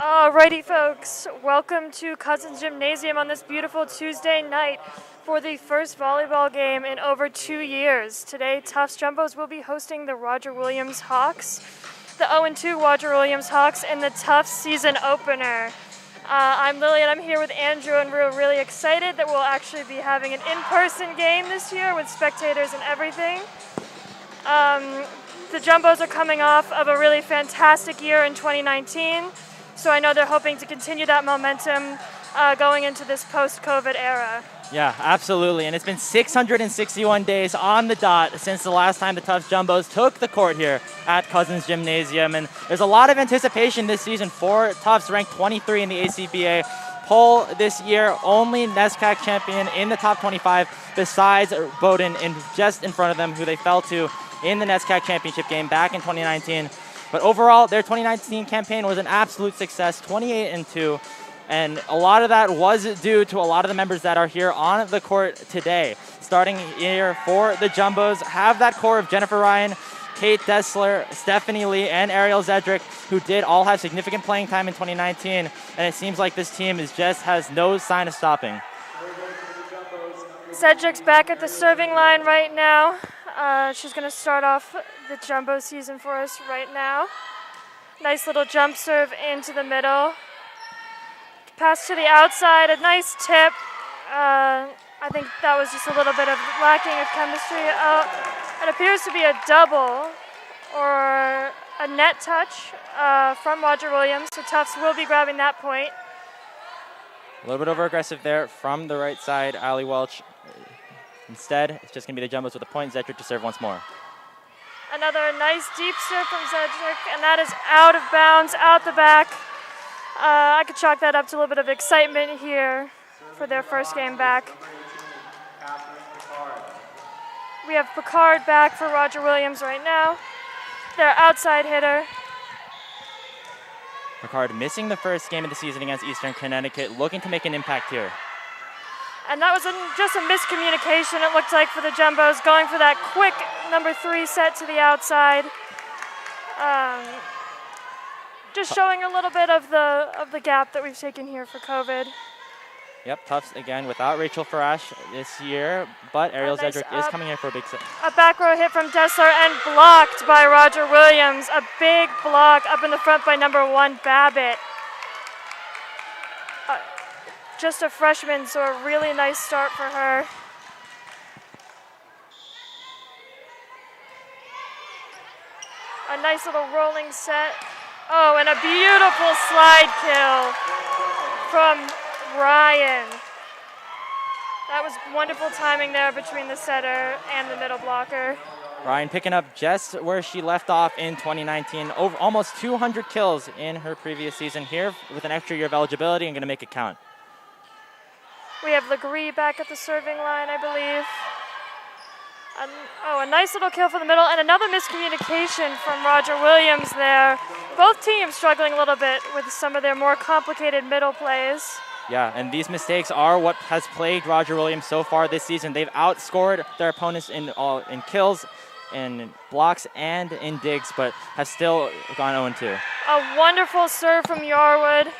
Alrighty, folks. Welcome to Cousins Gymnasium on this beautiful Tuesday night for the first volleyball game in over 2 years. Today, Tufts Jumbos will be hosting the Roger Williams Hawks, the 0-2 Roger Williams Hawks in the Tufts season opener. I'm Lily, and I'm here with Andrew, and we're really excited that we'll actually be having an in-person game this year with spectators and everything. The Jumbos are coming off of a really fantastic year in 2019. So I know they're hoping to continue that momentum going into this post-COVID era. Yeah, absolutely. And it's been 661 days on the dot since the last time the Tufts Jumbos took the court here at Cousins Gymnasium. And there's a lot of anticipation this season for Tufts, ranked 23 in the ACBA poll this year. Only NESCAC champion in the top 25 besides Bowdoin just in front of them, who they fell to in the NESCAC championship game back in 2019. But overall, their 2019 campaign was an absolute success, 28-2, and a lot of that was due to a lot of the members that are here on the court today. Starting here for the Jumbos, have that core of Jennifer Ryan, Kate Dessler, Stephanie Lee, and Ariel Zedrick, who did all have significant playing time in 2019, and it seems like this team has no sign of stopping. Cedric's back at the serving line right now. She's going to start off the Jumbo season for us right now. Nice little jump serve into the middle. Pass to the outside, a nice tip. I think that was just a little bit of lacking of chemistry. It appears to be a double or a net touch from Roger Williams, so Tufts will be grabbing that point. A little bit over-aggressive there from the right side, Allie Welch. Instead, it's just going to be the Jumbos with a point. Zedrick to serve once more. Another nice deep serve from Zedrick, and that is out of bounds, out the back. I could chalk that up to a little bit of excitement here for their first game back. We have Picard back for Roger Williams right now. Their outside hitter. Picard missing the first game of the season against Eastern Connecticut, looking to make an impact here. And that was just a miscommunication, it looked like, for the Jumbos, going for that quick number 3 set to the outside. Just showing a little bit of the gap that we've taken here for COVID. Yep, Tufts again without Rachel Farash this year, but Ariel Zedrick is coming in for a big set. A back row hit from Dessler and blocked by Roger Williams. A big block up in the front by number 1, Babbitt. Just a freshman, so a really nice start for her. A nice little rolling set. Oh, and a beautiful slide kill from Ryan. That was wonderful timing there between the setter and the middle blocker. Ryan picking up just where she left off in 2019. Over almost 200 kills in her previous season here with an extra year of eligibility and going to make it count. We have Legree back at the serving line, I believe. A nice little kill from the middle, and another miscommunication from Roger Williams there. Both teams struggling a little bit with some of their more complicated middle plays. Yeah, and these mistakes are what has plagued Roger Williams so far this season. They've outscored their opponents in kills, in blocks, and in digs, but have still gone 0-2. A wonderful serve from Yarwood.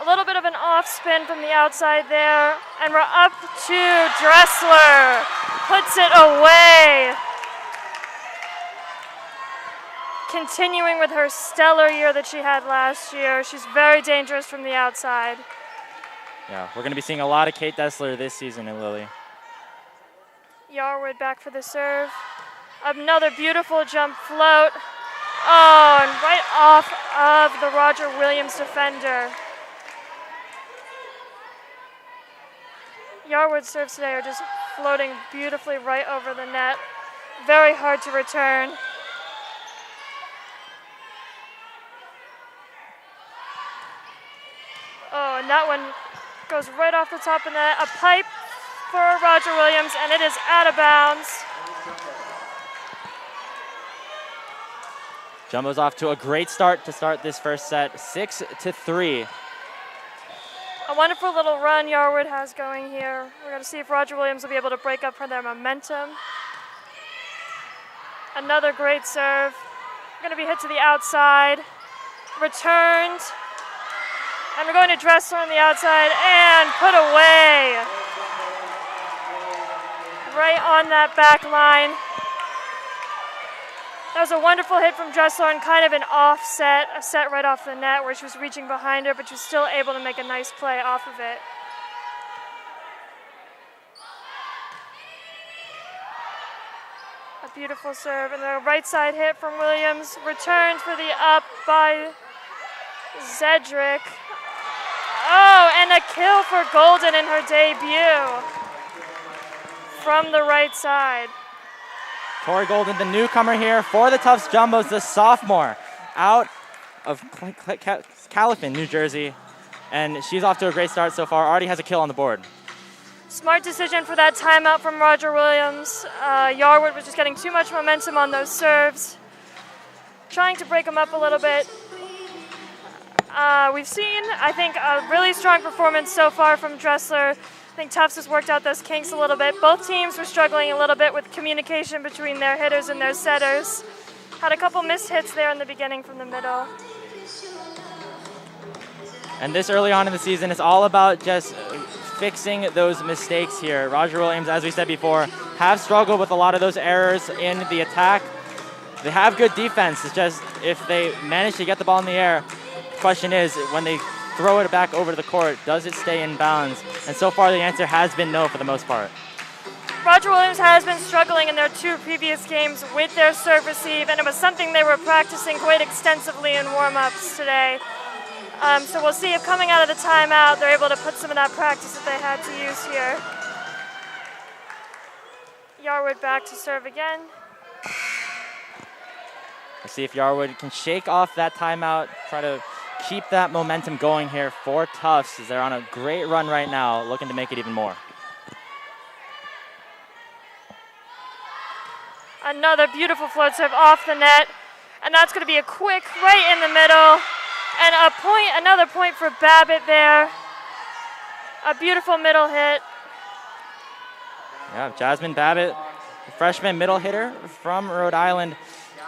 A little bit of an off spin from the outside there, and we're up to Dressler. Puts it away. Continuing with her stellar year that she had last year. She's very dangerous from the outside. Yeah, we're going to be seeing a lot of Kate Dessler this season in Lily. Yarwood back for the serve. Another beautiful jump float. Oh, and right off of the Roger Williams defender. Yarwood's serves today are just floating beautifully right over the net. Very hard to return. Oh, and that one goes right off the top of the net. A pipe for Roger Williams, and it is out of bounds. Jumbo's off to a great start to start this first set, 6-3. A wonderful little run Yarwood has going here. We're going to see if Roger Williams will be able to break up for their momentum. Another great serve. Going to be hit to the outside. Returned. And we're going to Dressler on the outside and put away. Right on that back line. That was a wonderful hit from Dressler and kind of an offset, a set right off the net where she was reaching behind her, but she was still able to make a nice play off of it. A beautiful serve, and the right side hit from Williams, returned for the up by Zedrick. Oh, and a kill for Golden in her debut from the right side. Tori Golden, the newcomer here for the Tufts Jumbos, the sophomore out of Califan, New Jersey. And she's off to a great start so far. Already has a kill on the board. Smart decision for that timeout from Roger Williams. Yarwood was just getting too much momentum on those serves. Trying to break them up a little bit. We've seen, I think, a really strong performance so far from Dressler. I think Tufts has worked out those kinks a little bit. Both teams were struggling a little bit with communication between their hitters and their setters. Had a couple missed hits there in the beginning from the middle. And this early on in the season, it's all about just fixing those mistakes here. Roger Williams, as we said before, have struggled with a lot of those errors in the attack. They have good defense. It's just if they manage to get the ball in the air, the question is, when they throw it back over to the court, does it stay in bounds? And so far, the answer has been no for the most part. Roger Williams has been struggling in their two previous games with their serve receive, and it was something they were practicing quite extensively in warm-ups today. So we'll see if coming out of the timeout, they're able to put some of that practice that they had to use here. Yarwood back to serve again. Let's see if Yarwood can shake off that timeout, try to keep that momentum going here for Tufts, as they're on a great run right now, looking to make it even more. Another beautiful float serve off the net, and that's going to be a quick right in the middle, and a point, another point for Babbitt there. A beautiful middle hit. Yeah, Jasmine Babbitt, freshman middle hitter from Rhode Island,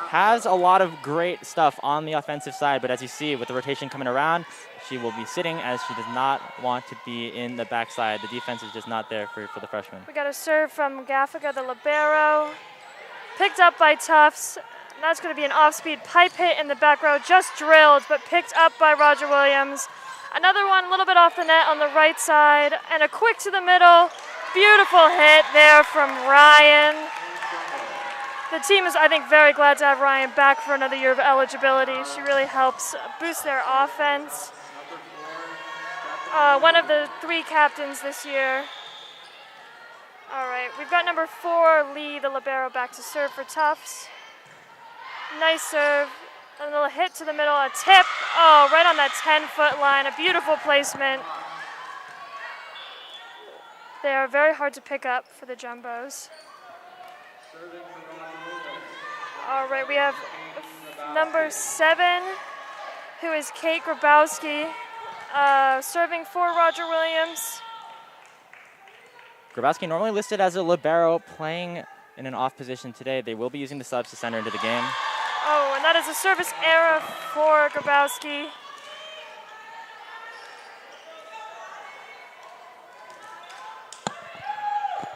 has a lot of great stuff on the offensive side, but as you see, with the rotation coming around, she will be sitting as she does not want to be in the backside. The defense is just not there for the freshman. We got a serve from Gaffiga, the libero. Picked up by Tufts. And that's going to be an off-speed pipe hit in the back row, just drilled, but picked up by Roger Williams. Another one a little bit off the net on the right side, and a quick to the middle. Beautiful hit there from Ryan. The team is, I think, very glad to have Ryan back for another year of eligibility. She really helps boost their offense. One of the three captains this year. All right, we've got number 4, Lee, the libero, back to serve for Tufts. Nice serve, a little hit to the middle, a tip. Oh, right on that 10-foot line, a beautiful placement. They are very hard to pick up for the Jumbos. All right, we have number 7, who is Kate Grabowski, serving for Roger Williams. Grabowski normally listed as a libero, playing in an off position today. They will be using the subs to send her into the game. Oh, and that is a service error for Grabowski.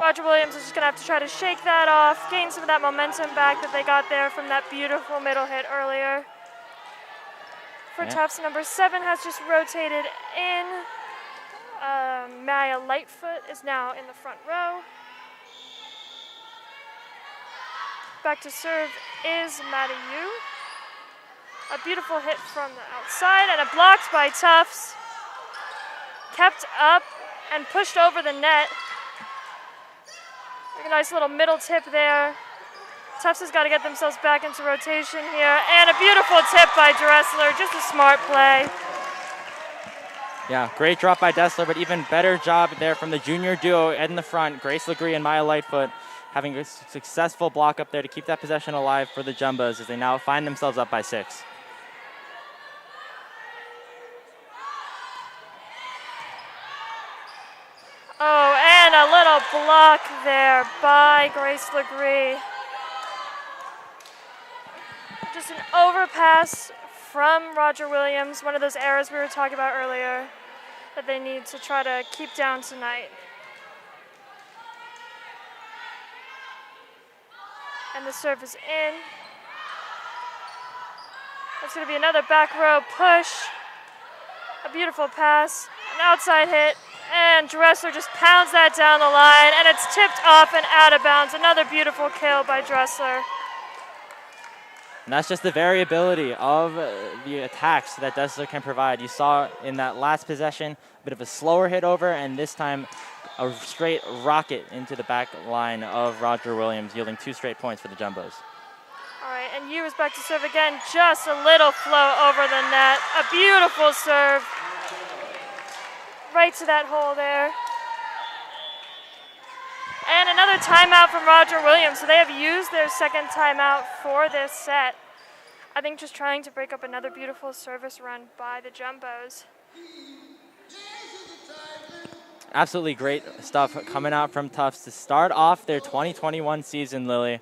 Roger Williams is just going to have to try to shake that off, gain some of that momentum back that they got there from that beautiful middle hit earlier. For Tufts, number 7 has just rotated in. Maya Lightfoot is now in the front row. Back to serve is Maddie Yu. A beautiful hit from the outside and a blocked by Tufts. Kept up and pushed over the net. A nice little middle tip there. Tufts has got to get themselves back into rotation here. And a beautiful tip by Dressler, just a smart play. Yeah, great drop by Dessler, but even better job there from the junior duo in the front, Grace Legree and Maya Lightfoot, having a successful block up there to keep that possession alive for the Jumbos as they now find themselves up by 6. Oh, and a little block there by Grace Legree. Just an overpass from Roger Williams, one of those errors we were talking about earlier that they need to try to keep down tonight. And the serve is in. That's going to be another back row push. A beautiful pass, an outside hit, and Dressler just pounds that down the line, and it's tipped off and out of bounds. Another beautiful kill by Dressler. And that's just the variability of the attacks that Dressler can provide. You saw in that last possession, a bit of a slower hit over, and this time a straight rocket into the back line of Roger Williams, yielding 2 straight points for the Jumbos. All right, and Yu is back to serve again. Just a little flow over the net. A beautiful serve. Right to that hole there. And another timeout from Roger Williams. So they have used their second timeout for this set. I think just trying to break up another beautiful service run by the Jumbos. Absolutely great stuff coming out from Tufts to start off their 2021 season, Lily.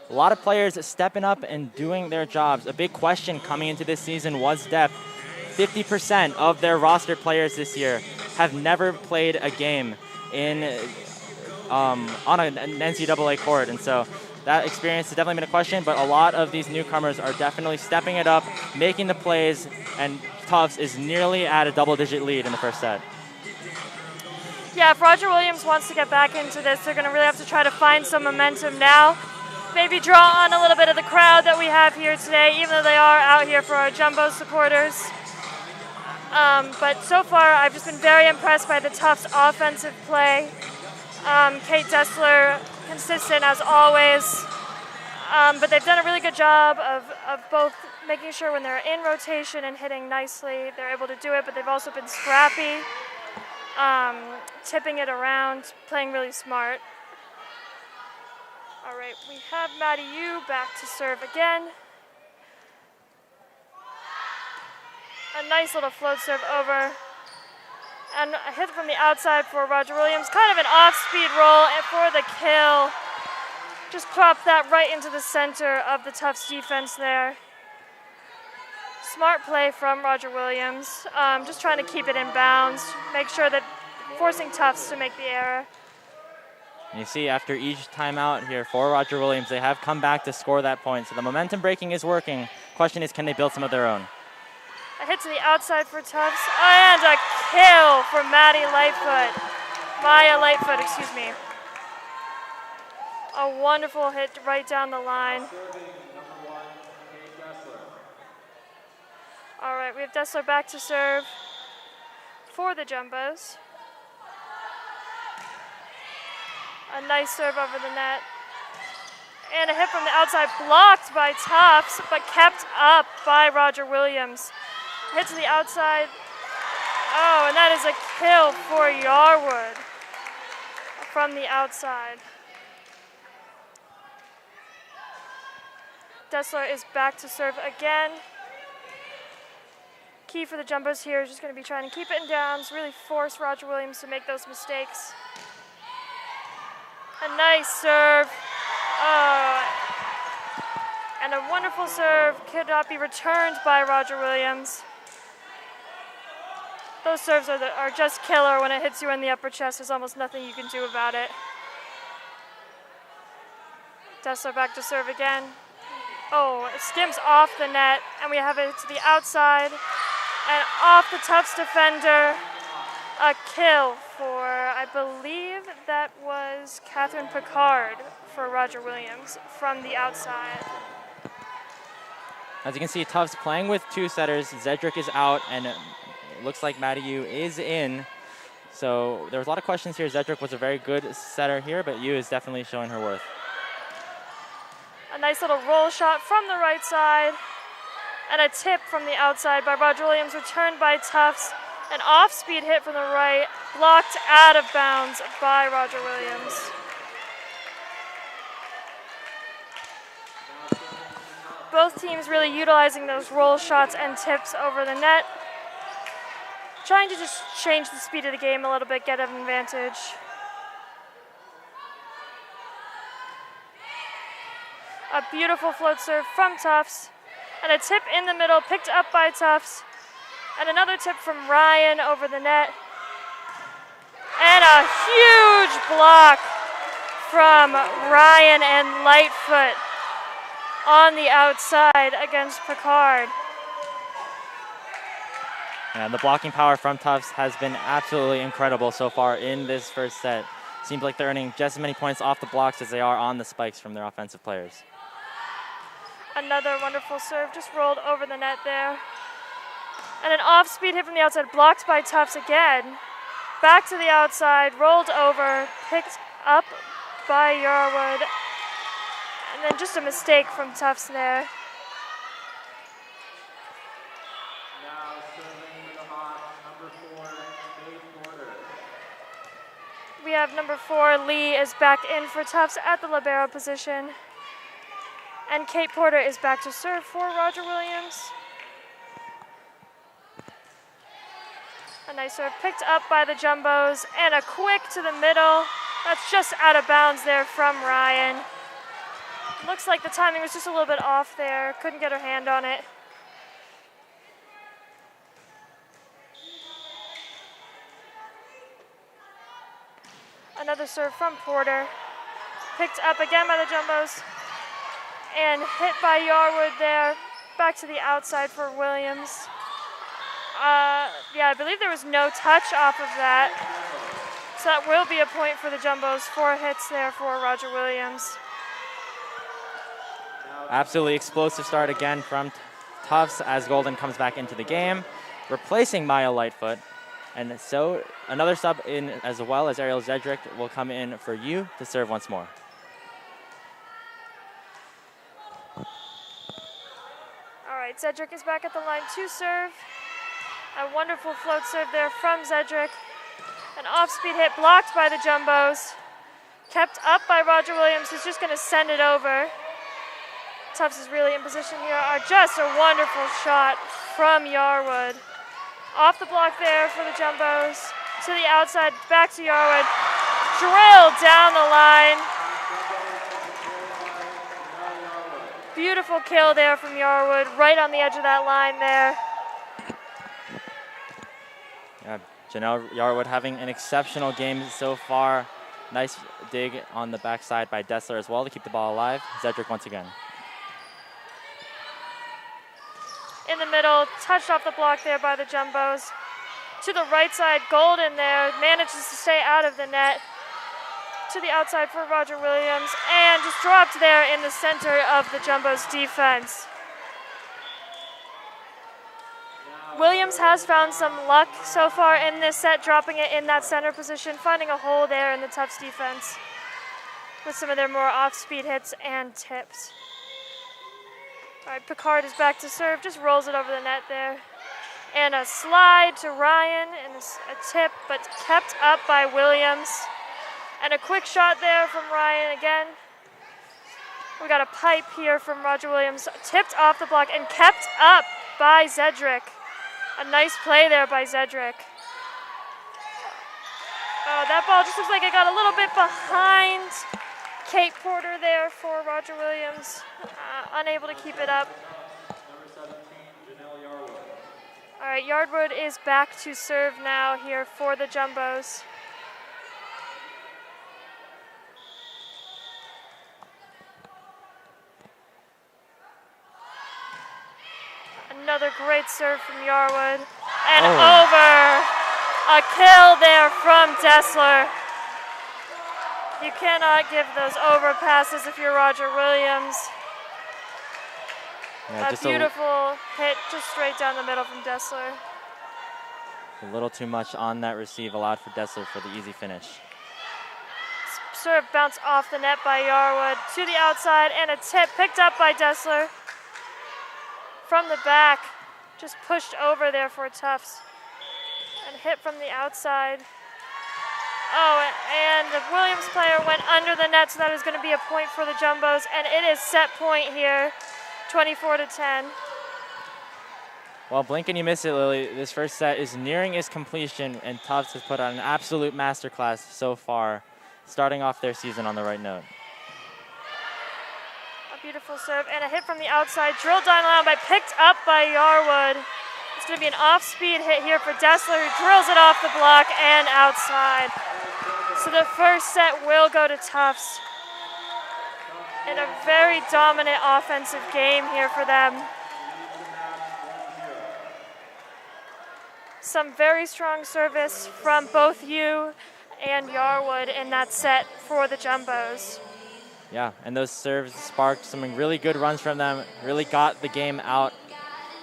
A lot of players stepping up and doing their jobs. A big question coming into this season was depth. 50% of their roster players this year have never played a game in on an NCAA court, and so that experience has definitely been a question, but a lot of these newcomers are definitely stepping it up, making the plays, and Tufts is nearly at a double-digit lead in the first set. Yeah, if Roger Williams wants to get back into this, they're going to really have to try to find some momentum now. Maybe draw on a little bit of the crowd that we have here today, even though they are out here for our Jumbo supporters. But so far, I've just been very impressed by the Tufts offensive play. Kate Dessler, consistent as always. But they've done a really good job of both making sure when they're in rotation and hitting nicely, they're able to do it, but they've also been scrappy, tipping it around, playing really smart. All right, we have Maddie Yu back to serve again. A nice little float serve over. And a hit from the outside for Roger Williams. Kind of an off-speed roll for the kill. Just dropped that right into the center of the Tufts defense there. Smart play from Roger Williams. Just trying to keep it in bounds. Make sure that forcing Tufts to make the error. And you see after each timeout here for Roger Williams, they have come back to score that point. So the momentum breaking is working. Question is, can they build some of their own? A hit to the outside for Tufts, and a kill for Maya Lightfoot, excuse me. A wonderful hit right down the line. All right, we have Dessler back to serve for the Jumbos. A nice serve over the net. And a hit from the outside, blocked by Tufts, but kept up by Roger Williams. Hit to the outside. Oh, and that is a kill for Yarwood from the outside. Dessler is back to serve again. Key for the Jumbos here is just going to be trying to keep it in downs, really force Roger Williams to make those mistakes. A nice serve. Oh, and a wonderful serve could not be returned by Roger Williams. Those serves are just killer. When it hits you in the upper chest, there's almost nothing you can do about it. Dessler back to serve again. Oh, it skims off the net, and we have it to the outside. And off the Tufts defender, a kill for, I believe that was Catherine Picard for Roger Williams from the outside. As you can see, Tufts playing with 2 setters. Zedrick is out, and it looks like Maddie Yu is in. So there was a lot of questions here. Zedrick was a very good setter here, but Yu is definitely showing her worth. A nice little roll shot from the right side, and a tip from the outside by Roger Williams, returned by Tufts. An off-speed hit from the right, blocked out of bounds by Roger Williams. Both teams really utilizing those roll shots and tips over the net. Trying to just change the speed of the game a little bit, get an advantage. A beautiful float serve from Tufts. And a tip in the middle, picked up by Tufts. And another tip from Ryan over the net. And a huge block from Ryan and Lightfoot on the outside against Picard. And the blocking power from Tufts has been absolutely incredible so far in this first set. Seems like they're earning just as many points off the blocks as they are on the spikes from their offensive players. Another wonderful serve, just rolled over the net there. And an off-speed hit from the outside, blocked by Tufts again. Back to the outside, rolled over, picked up by Yarwood. And then just a mistake from Tufts there. Now serving with the hot, number 4, Kate Porter. We have number 4, Lee, is back in for Tufts at the libero position. And Kate Porter is back to serve for Roger Williams. A nice serve picked up by the Jumbos, and a quick to the middle. That's just out of bounds there from Ryan. Looks like the timing was just a little bit off there. Couldn't get her hand on it. Another serve from Porter. Picked up again by the Jumbos. And hit by Yarwood there. Back to the outside for Williams. Yeah, I believe there was no touch off of that. So that will be a point for the Jumbos. 4 hits there for Roger Williams. Absolutely explosive start again from Tufts as Golden comes back into the game, replacing Maya Lightfoot. And so another sub in as well as Ariel Zedrick will come in for you to serve once more. All right, Zedrick is back at the line to serve. A wonderful float serve there from Zedrick. An off-speed hit blocked by the Jumbos. Kept up by Roger Williams, who's just going to send it over. Tufts is really in position here. Just a wonderful shot from Yarwood. Off the block there for the Jumbos. To the outside, back to Yarwood. Drilled down the line. Beautiful kill there from Yarwood, right on the edge of that line there. Yeah, Janelle Yarwood having an exceptional game so far. Nice dig on the backside by Dessler as well to keep the ball alive. Zedrick once again. In the middle, touched off the block there by the Jumbos. To the right side, Golden there, manages to stay out of the net. To the outside for Roger Williams, and just dropped there in the center of the Jumbos defense. Williams has found some luck so far in this set, dropping it in that center position, finding a hole there in the Tufts defense with some of their more off-speed hits and tips. All right, Picard is back to serve, just rolls it over the net there. And a slide to Ryan, and a tip, but kept up by Williams. And a quick shot there from Ryan again. We got a pipe here from Roger Williams, tipped off the block and kept up by Zedrick. A nice play there by Zedrick. Oh, that ball just looks like it got a little bit behind Kate Porter there for Roger Williams. Unable to keep it up. Number 17, Janelle Yarwood. All right, Yardwood is back to serve now here for the Jumbos. Another great serve from Yarwood. And over. A kill there from Dessler. You cannot give those over passes if you're Roger Williams. Yeah, a beautiful hit just straight down the middle from Dessler. A little too much on that receive, allowed for Dessler for the easy finish. Serve bounced off the net by Yarwood to the outside, and a tip picked up by Dessler. From the back, just pushed over there for Tufts. And hit from the outside. Oh, and the Williams player went under the net, so that is going to be a point for the Jumbos, and it is set point here, 24-10. Well, blink and you miss it, Lily. This first set is nearing its completion, and Tufts has put on an absolute masterclass so far, starting off their season on the right note. A beautiful serve and a hit from the outside. Drilled down the line, but picked up by Yarwood. It's going to be an off-speed hit here for Dessler, who drills it off the block and outside. So the first set will go to Tufts. In a very dominant offensive game here for them. Some very strong service from both you and Yarwood in that set for the Jumbos. Yeah, and those serves sparked some really good runs from them, really got the game out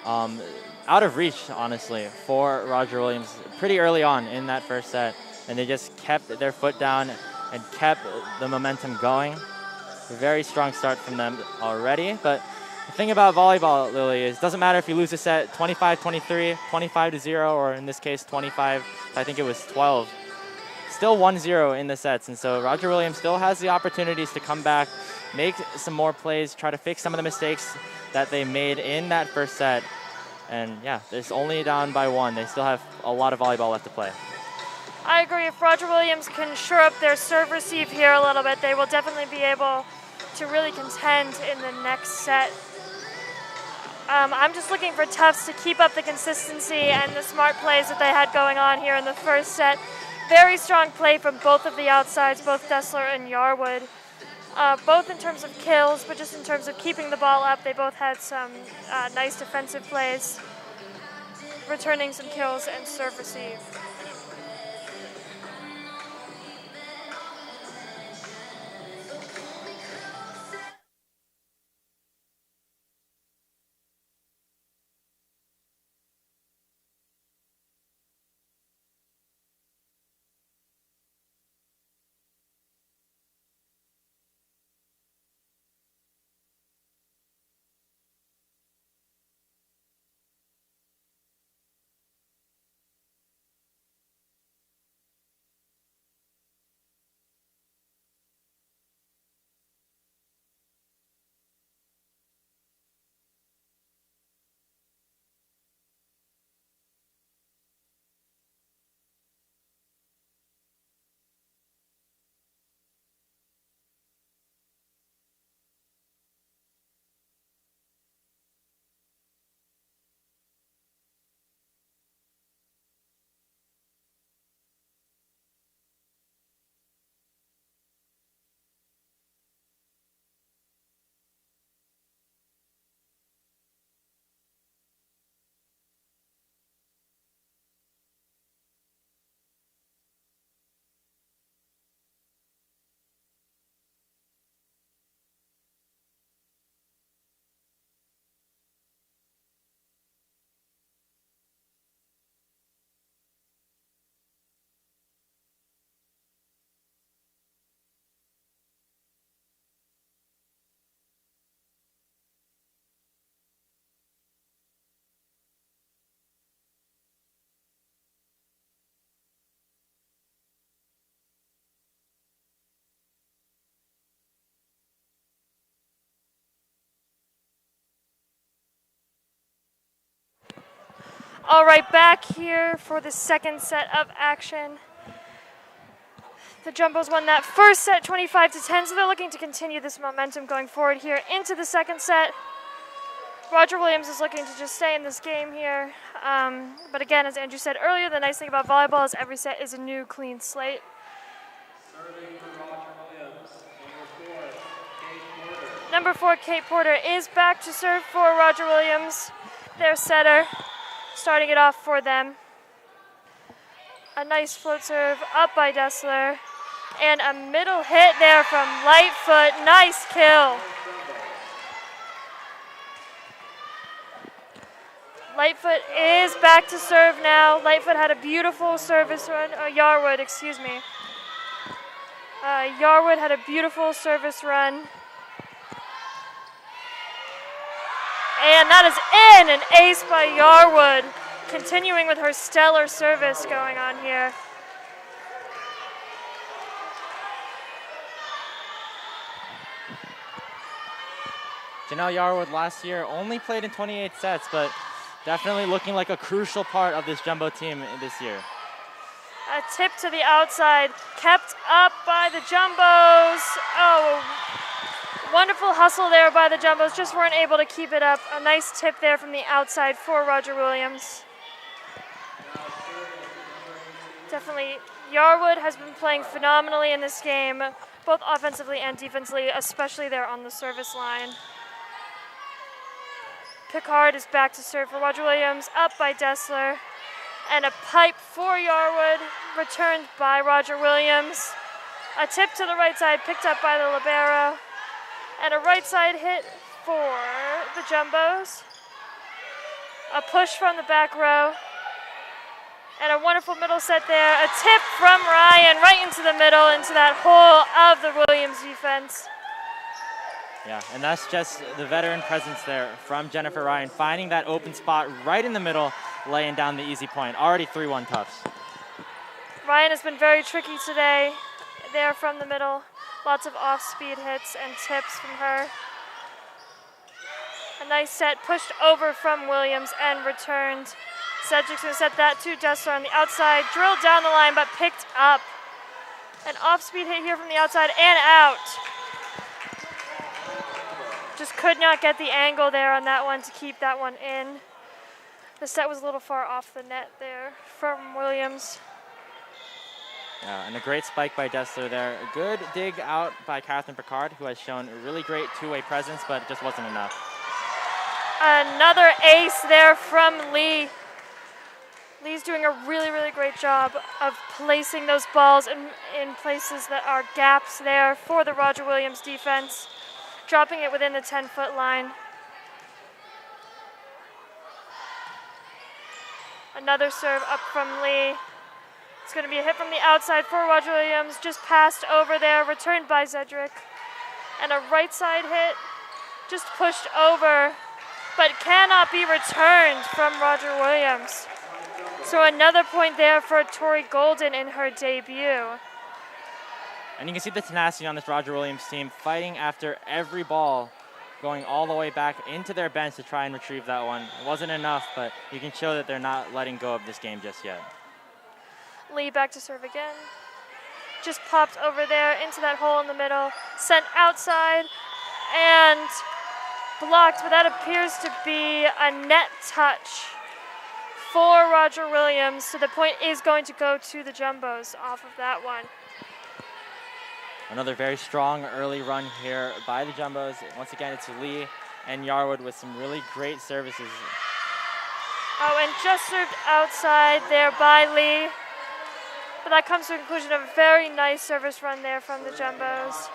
of reach, honestly, for Roger Williams pretty early on in that first set. And they just kept their foot down and kept the momentum going. A very strong start from them already, but the thing about volleyball, Lily, is it doesn't matter if you lose a set 25-23, 25-0, or in this case 25, I think it was 12. Still 1-0 in the sets, and so Roger Williams still has the opportunities to come back, make some more plays, try to fix some of the mistakes that they made in that first set. And yeah, they're only down by 1. They still have a lot of volleyball left to play. I agree. If Roger Williams can shore up their serve-receive here a little bit, they will definitely be able to really contend in the next set. I'm just looking for Tufts to keep up the consistency and the smart plays that they had going on here in the first set. Very strong play from both of the outsides, both Dessler and Yarwood. Both in terms of kills, but just in terms of keeping the ball up, they both had some nice defensive plays, returning some kills and serve-receive. All right, back here for the second set of action. The Jumbos won that first set 25-10, so they're looking to continue this momentum going forward here into the second set. Roger Williams is looking to just stay in this game here. But again, as Andrew said earlier, the nice thing about volleyball is every set is a new, clean slate. Serving for Roger Williams, Number 4, Kate Porter is back to serve for Roger Williams, their setter, starting it off for them. A nice float serve up by Dessler, and a middle hit there from Lightfoot. Nice kill. Lightfoot is back to serve now. Lightfoot had a beautiful service run, Yarwood, excuse me. Yarwood had a beautiful service run. And that is in, an ace by Yarwood, continuing with her stellar service going on here. Janelle Yarwood last year only played in 28 sets, but definitely looking like a crucial part of this Jumbo team this year. A tip to the outside, kept up by the Jumbos. Oh, Wonderful hustle there by the Jumbos, just weren't able to keep it up. A nice tip there from the outside for Roger Williams. Definitely, Yarwood has been playing phenomenally in this game, both offensively and defensively, especially there on the service line. Picard is back to serve for Roger Williams, up by Dessler. And a pipe for Yarwood, returned by Roger Williams. A tip to the right side, picked up by the libero. And a right side hit for the Jumbos. A push from the back row. And a wonderful middle set there. A tip from Ryan right into the middle, into that hole of the Williams defense. Yeah, and that's just the veteran presence there from Jennifer Ryan, finding that open spot right in the middle, laying down the easy point. Already 3-1 Tufts. Ryan has been very tricky today there from the middle. Lots of off-speed hits and tips from her. A nice set pushed over from Williams and returned. Cedric's going to set that to Dessler on the outside. Drilled down the line, but picked up. An off-speed hit here from the outside and out. Just could not get the angle there on that one to keep that one in. The set was a little far off the net there from Williams. Yeah, and a great spike by Dessler there. A good dig out by Catherine Picard, who has shown a really great two-way presence, but it just wasn't enough. Another ace there from Lee. Lee's doing a really, really great job of placing those balls in places that are gaps there for the Roger Williams defense, dropping it within the 10-foot line. Another serve up from Lee. It's going to be a hit from the outside for Roger Williams, just passed over there, returned by Zedrick. And a right side hit, just pushed over, but cannot be returned from Roger Williams. So another point there for Tori Golden in her debut. And you can see the tenacity on this Roger Williams team, fighting after every ball, going all the way back into their bench to try and retrieve that one. It wasn't enough, but you can show that they're not letting go of this game just yet. Lee back to serve again. Just popped over there into that hole in the middle, sent outside and blocked, but that appears to be a net touch for Roger Williams. So the point is going to go to the Jumbos off of that one. Another very strong early run here by the Jumbos. Once again, it's Lee and Yarwood with some really great services. Oh, and just served outside there by Lee. But that comes to the conclusion of a very nice service run there from the Jumbos.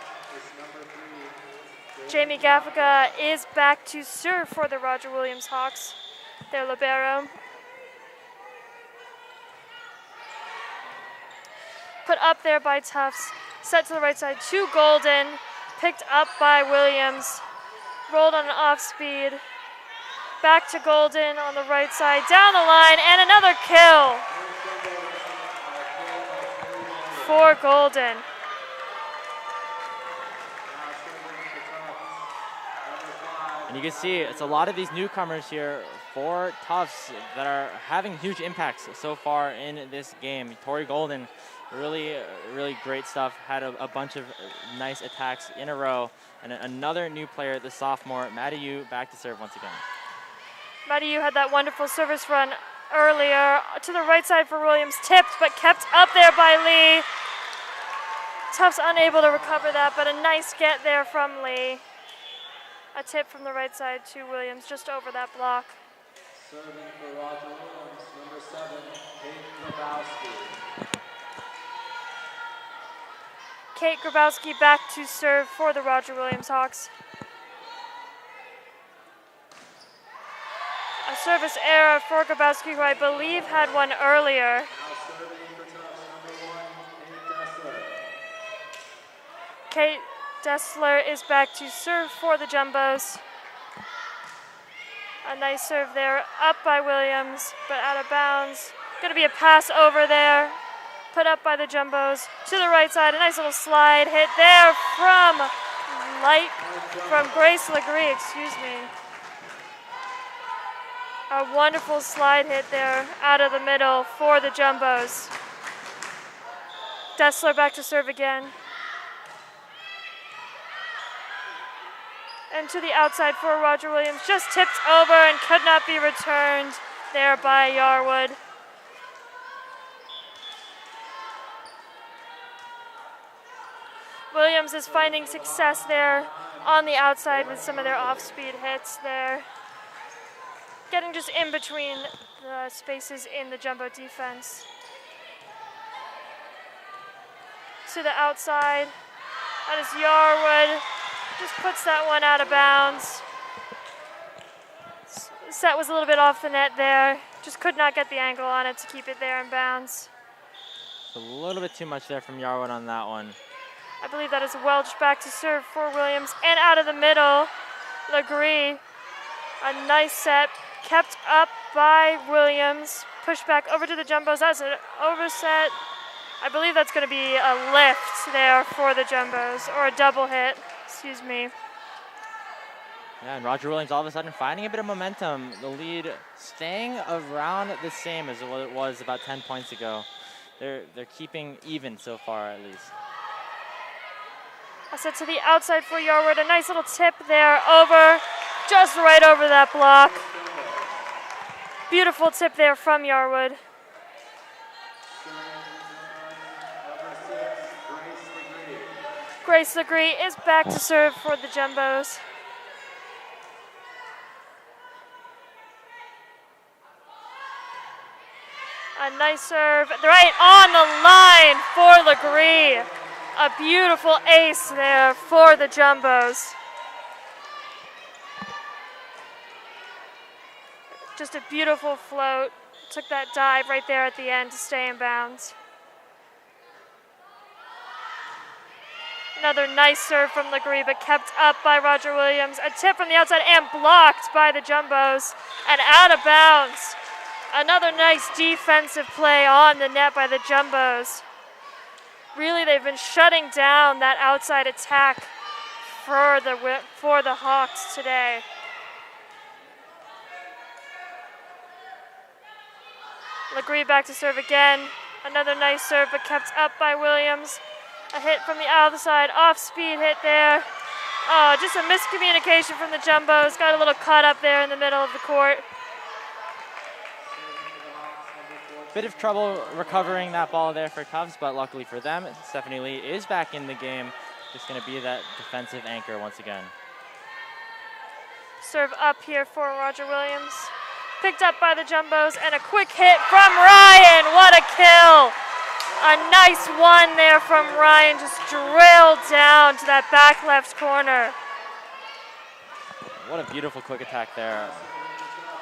Jamie Gaffica is back to serve for the Roger Williams Hawks, their libero. Put up there by Tufts, set to the right side to Golden, picked up by Williams, rolled on an off speed, back to Golden on the right side, down the line, and another kill for Golden. And you can see it's a lot of these newcomers here for Tufts that are having huge impacts so far in this game. Tori Golden, really great stuff. Had a bunch of nice attacks in a row. And another new player, the sophomore, Maddie Yu, back to serve once again. Maddie Yu had that wonderful service run earlier to the right side for Williams, tipped but kept up there by Lee. Tufts unable to recover that, but a nice get there from Lee. A tip from the right side to Williams, just over that block. Serving for Roger Williams, number 7, Kate Grabowski. Kate Grabowski back to serve for the Roger Williams Hawks. A service error for Grabowski, who I believe had one earlier. Now serving for Tufts, number 1, Kate Kate Dessler. Dessler is back to serve for the Jumbos. A nice serve there, up by Williams, but out of bounds. Going to be a pass over there, put up by the Jumbos to the right side. A nice little slide hit there from Grace Legree, excuse me. A wonderful slide hit there out of the middle for the Jumbos. Dessler back to serve again. And to the outside for Roger Williams. Just tipped over and could not be returned there by Yarwood. Williams is finding success there on the outside with some of their off-speed hits there. Getting just in between the spaces in the jumbo defense. To the outside, that is Yarwood. Just puts that one out of bounds. Set was a little bit off the net there. Just could not get the angle on it to keep it there in bounds. A little bit too much there from Yarwood on that one. I believe that is Welch back to serve for Williams. And out of the middle, Legree. A nice set, kept up by Williams. Pushed back over to the jumbos. That's an overset. I believe that's going to be a lift there for the jumbos, or a double hit, excuse me. Yeah, and Roger Williams all of a sudden finding a bit of momentum. The lead staying around the same as what it was about 10 points ago. They're keeping even so far, at least. A set to the outside for Yarwood. A nice little tip there over, just right over that block. Beautiful tip there from Yarwood. Grace Legree is back to serve for the jumbos. A nice serve, right on the line for Legree. A beautiful ace there for the jumbos. Just a beautiful float. Took that dive right there at the end to stay in bounds. Another nice serve from Legree, but kept up by Roger Williams. A tip from the outside and blocked by the jumbos and out of bounds. Another nice defensive play on the net by the jumbos. Really, they've been shutting down that outside attack for the Hawks today. Legree back to serve again. Another nice serve, but kept up by Williams. A hit from the outside, off-speed hit there. Oh, just a miscommunication from the jumbos. Got a little caught up there in the middle of the court. Bit of trouble recovering that ball there for Tufts, but luckily for them, Stephanie Lee is back in the game. Just going to be that defensive anchor once again. Serve up here for Roger Williams. Picked up by the jumbos, and a quick hit from Ryan. What a kill! A nice one there from Ryan, just drilled down to that back left corner. What a beautiful quick attack there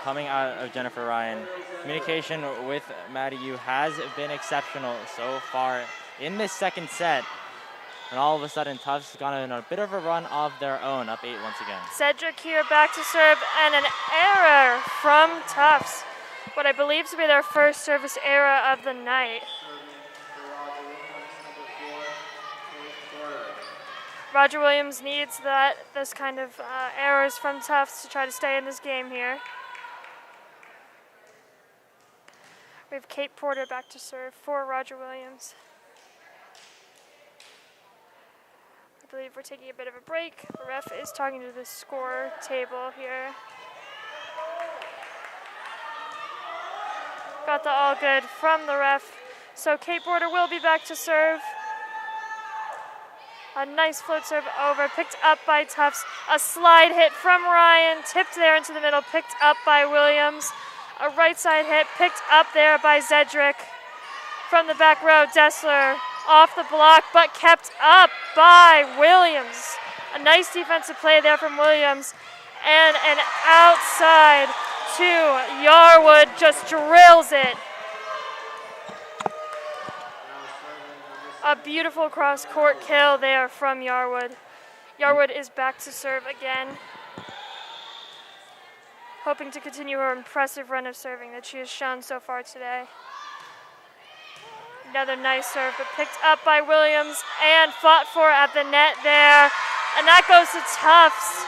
coming out of Jennifer Ryan. Communication with Maddie Yu has been exceptional so far in this second set. And all of a sudden, Tufts has gone on a bit of a run of their own, up 8 once again. Cedric here back to serve, and an error from Tufts. What I believe to be their first service error of the night. Roger Williams needs this kind of errors from Tufts to try to stay in this game here. We have Kate Porter back to serve for Roger Williams. I believe we're taking a bit of a break. The ref is talking to the score table here. Got the all good from the ref. So Kate Porter will be back to serve. A nice float serve over, picked up by Tufts. A slide hit from Ryan, tipped there into the middle, picked up by Williams. A right side hit, picked up there by Zedrick. From the back row, Dessler off the block, but kept up by Williams. A nice defensive play there from Williams. And an outside to Yarwood, just drills it. A beautiful cross-court kill there from Yarwood. Yarwood is back to serve again, hoping to continue her impressive run of serving that she has shown so far today. Another nice serve, but picked up by Williams and fought for at the net there. And that goes to Tufts.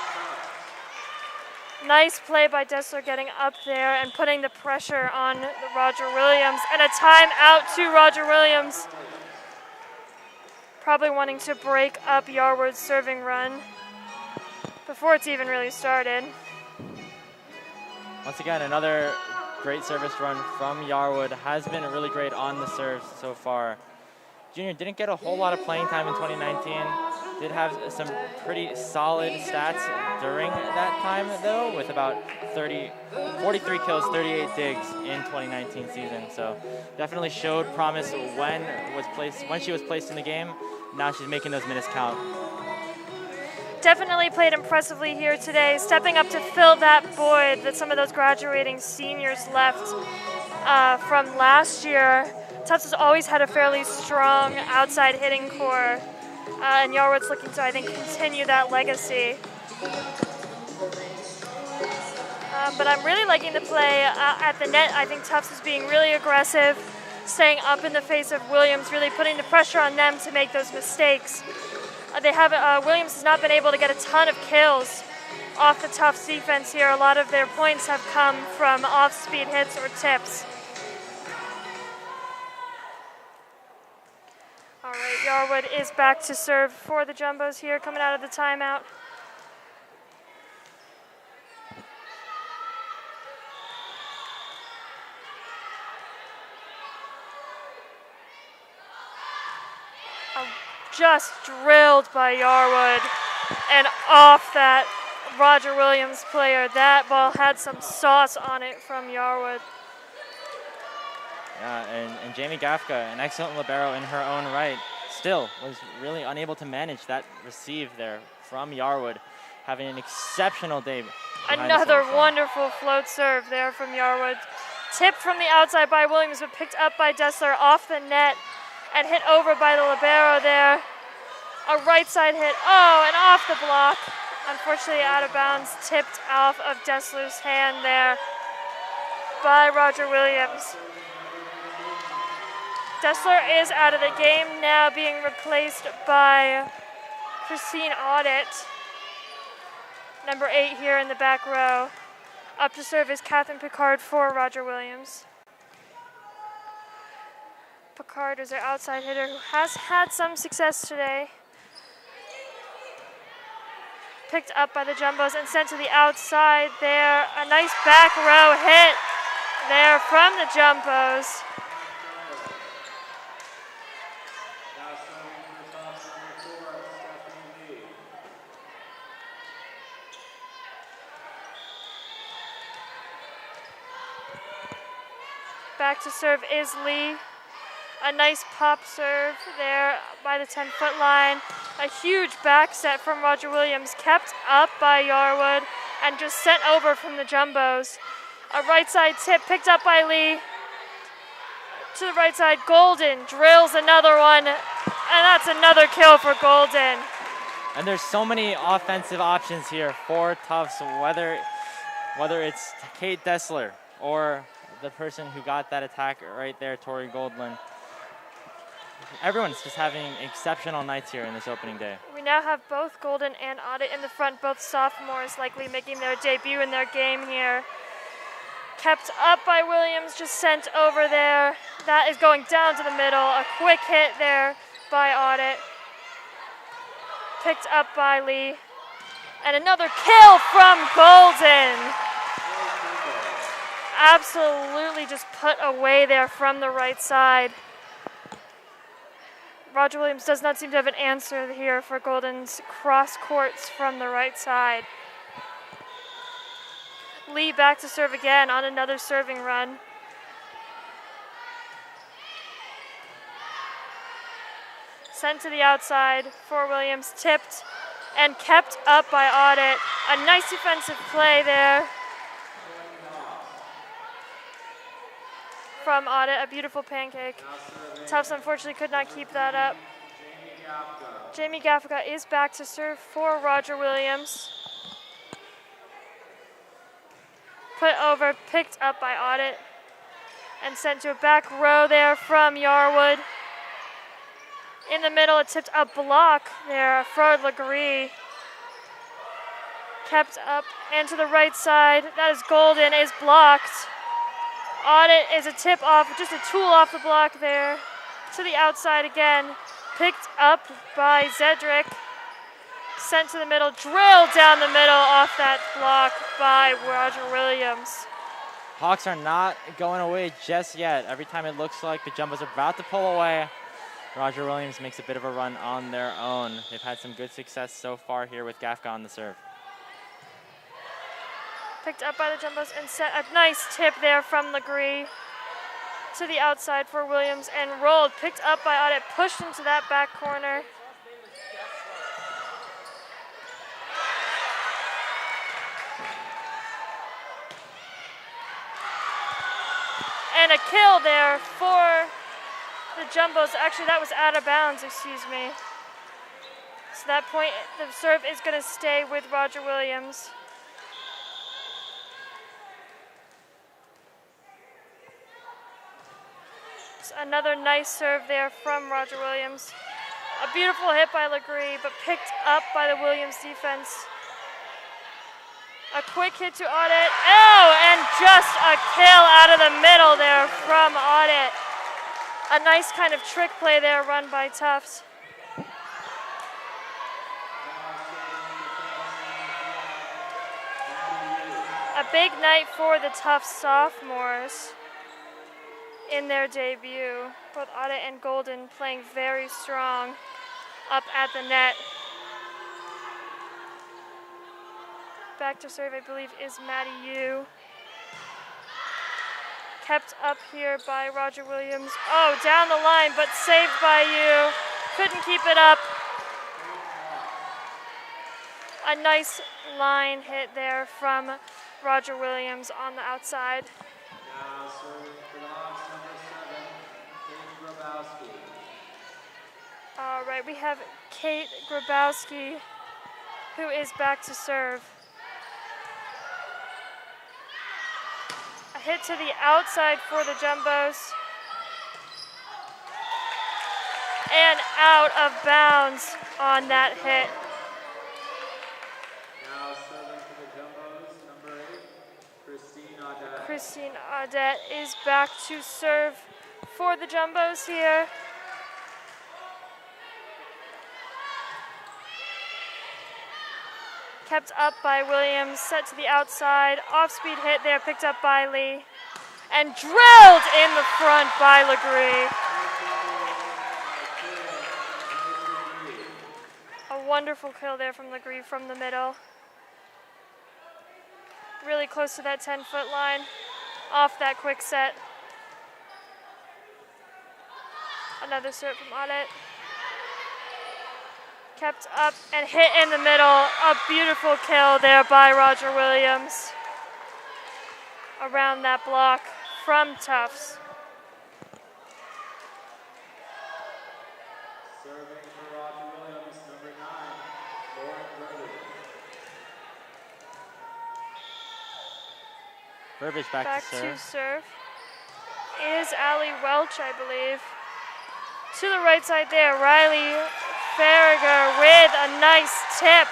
Nice play by Dessler getting up there and putting the pressure on Roger Williams. And a timeout to Roger Williams. Probably wanting to break up Yarwood's serving run. before it's even really started. Once again, another great service run from Yarwood. Has been really great on the serves so far. Junior didn't get a whole lot of playing time in 2019. Did have some pretty solid stats during that time though, with about 43 kills, 38 digs in 2019 season. So definitely showed promise when she was placed in the game. Now she's making those minutes count. Definitely played impressively here today, stepping up to fill that void that some of those graduating seniors left from last year. Tufts has always had a fairly strong outside hitting core, and Yarwood's looking to, I think, continue that legacy. But I'm really liking the play at the net. I think Tufts is being really aggressive, staying up in the face of Williams, really putting the pressure on them to make those mistakes. Williams has not been able to get a ton of kills off the Tufts defense here. A lot of their points have come from off-speed hits or tips. All right, Yarwood is back to serve for the Jumbos here, coming out of the timeout. Just drilled by Yarwood and off that Roger Williams player. That ball had some sauce on it from Yarwood. Yeah, and Jamie Gafka, an excellent libero in her own right, still was really unable to manage that receive there from Yarwood, having an exceptional day. Another wonderful float serve there from Yarwood. Tipped from the outside by Williams, but picked up by Dessler off the net and hit over by the libero there. A right side hit, and off the block. Unfortunately out of bounds, tipped off of Dessler's hand there by Roger Williams. Dessler is out of the game now, being replaced by Christine Audit, number 8 here in the back row. Up to serve is Catherine Picard for Roger Williams. Picard is their outside hitter who has had some success today. Picked up by the Jumbos and sent to the outside there. A nice back row hit there from the Jumbos. Back to serve is Lee. A nice pop serve there by the 10-foot line. A huge back set from Roger Williams, kept up by Yarwood and just sent over from the Jumbos. A right side tip picked up by Lee. To the right side, Golden drills another one, and that's another kill for Golden. And there's so many offensive options here for Tufts, whether it's Kate Dessler or the person who got that attack right there, Tori Goldlin. Everyone's just having exceptional nights here in this opening day. We now have both Golden and Audit in the front, both sophomores likely making their debut in their game here. Kept up by Williams, just sent over there. That is going down to the middle. A quick hit there by Audit. Picked up by Lee. And another kill from Golden. Absolutely just put away there from the right side. Roger Williams does not seem to have an answer here for Golden's cross courts from the right side. Lee back to serve again on another serving run. Sent to the outside for Williams, tipped and kept up by Audit. A nice defensive play there from Audit, a beautiful pancake. Tufts unfortunately could not keep that up. Jamie Gaffica is back to serve for Roger Williams. Put over, picked up by Audit, and sent to a back row there from Yarwood. In the middle, a tipped up block there, Frode Legree. Kept up and to the right side, that is Golden, is blocked. Audit is a tip off, just a tool off the block there. To the outside again, picked up by Zedrick. Sent to the middle, drilled down the middle off that block by Roger Williams. Hawks are not going away just yet. Every time it looks like the Jumbos are about to pull away, Roger Williams makes a bit of a run on their own. They've had some good success so far here with Gafka on the serve. Picked up by the Jumbos and set a nice tip there from Legree to the outside for Williams and rolled. Picked up by Audit, pushed into that back corner. And a kill there for the Jumbos. Actually, that was out of bounds, excuse me. So that point, the serve is going to stay with Roger Williams. So another nice serve there from Roger Williams. A beautiful hit by Legree, but picked up by the Williams defense. A quick hit to Audit. Oh, and just a kill out of the middle there from Audit. A nice kind of trick play there run by Tufts. A big night for the Tufts sophomores in their debut. Both Audit and Golden playing very strong up at the net. Back to serve, I believe, is Maddie Yu. Kept up here by Roger Williams. Oh, down the line, but saved by Yu. Couldn't keep it up. A nice line hit there from Roger Williams on the outside. Now serving for the Hawks, number 7, Kate Grabowski. All right, we have Kate Grabowski, who is back to serve. A hit to the outside for the Jumbos. And out of bounds on that hit. Now serving for the Jumbos, number 8, Christine Audette. Christine Audette is back to serve for the Jumbos here. Kept up by Williams, set to the outside. Off-speed hit there, picked up by Lee. And drilled in the front by Legree. A wonderful kill there from Legree from the middle. Really close to that 10-foot line. Off that quick set. Another serve from Audit. Kept up and hit in the middle. A beautiful kill there by Roger Williams. Around that block from Tufts. Serving for Roger Williams, number 9, Lauren Burbage. Burbage back to serve. Is Allie Welch, I believe. To the right side there, Riley Farragher with a nice tip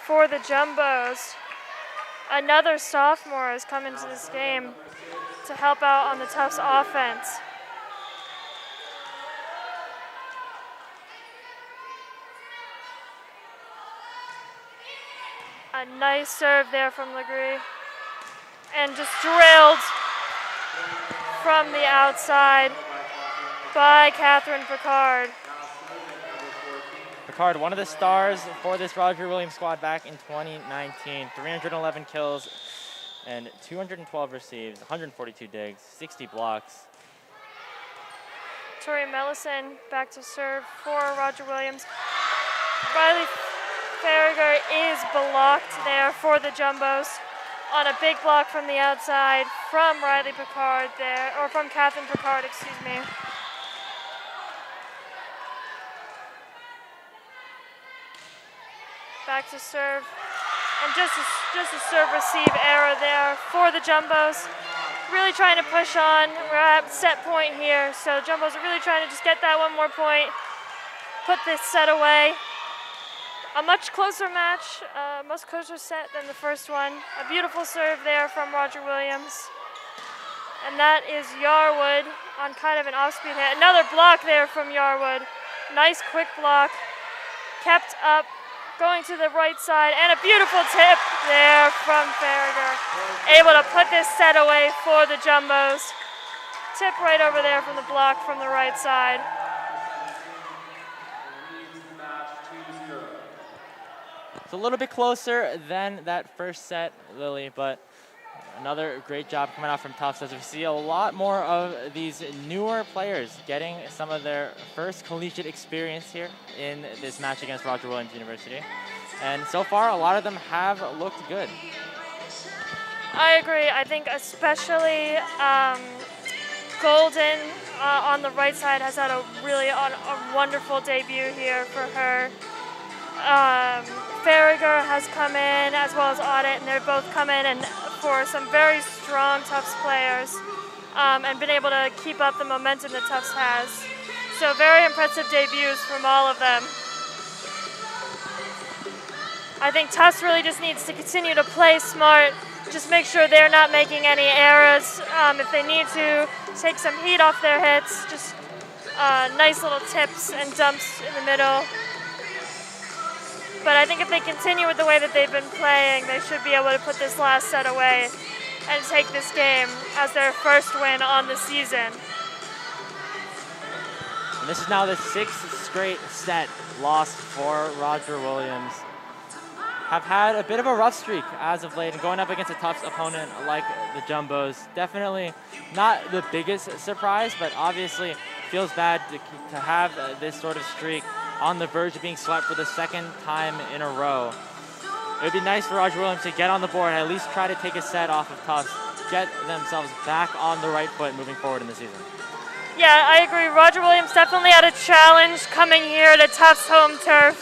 for the Jumbos. Another sophomore has come into this game to help out on the Tufts offense. A nice serve there from Legree. And just drilled from the outside by Catherine Picard. Picard, one of the stars for this Roger Williams squad back in 2019. 311 kills and 212 receives, 142 digs, 60 blocks. Tori Mellison back to serve for Roger Williams. Riley Farragher is blocked there for the Jumbos on a big block from the outside from Riley Picard there, or from Catherine Picard, excuse me. Back to serve. And just a serve-receive error there for the Jumbos. Really trying to push on. We're at set point here, so Jumbos are really trying to just get that one more point, put this set away. A much closer match, much closer set than the first one. A beautiful serve there from Roger Williams. And that is Yarwood on kind of an off-speed hit. Another block there from Yarwood. Nice quick block kept up, going to the right side, and a beautiful tip there from Farragher. Able to put this set away for the Jumbos. Tip right over there from the block from the right side. It's a little bit closer than that first set, Lily, but another great job coming out from Tufts as we see a lot more of these newer players getting some of their first collegiate experience here in this match against Roger Williams University. And so far, a lot of them have looked good. I agree. I think especially Golden on the right side has had a really wonderful debut here for her. Farragher has come in as well as Audit, and they've both come in and for some very strong Tufts players and been able to keep up the momentum that Tufts has. So very impressive debuts from all of them. I think Tufts really just needs to continue to play smart, just make sure they're not making any errors. If they need to, take some heat off their hits, just nice little tips and dumps in the middle. But I think if they continue with the way that they've been playing, they should be able to put this last set away and take this game as their first win on the season. And this is now the 6th straight set loss for Roger Williams. Have had a bit of a rough streak as of late, and going up against a tough opponent like the Jumbos, definitely not the biggest surprise, but obviously feels bad to have this sort of streak on the verge of being swept for the second time in a row. It would be nice for Roger Williams to get on the board and at least try to take a set off of Tufts, get themselves back on the right foot moving forward in the season. Yeah, I agree. Roger Williams definitely had a challenge coming here to Tufts home turf,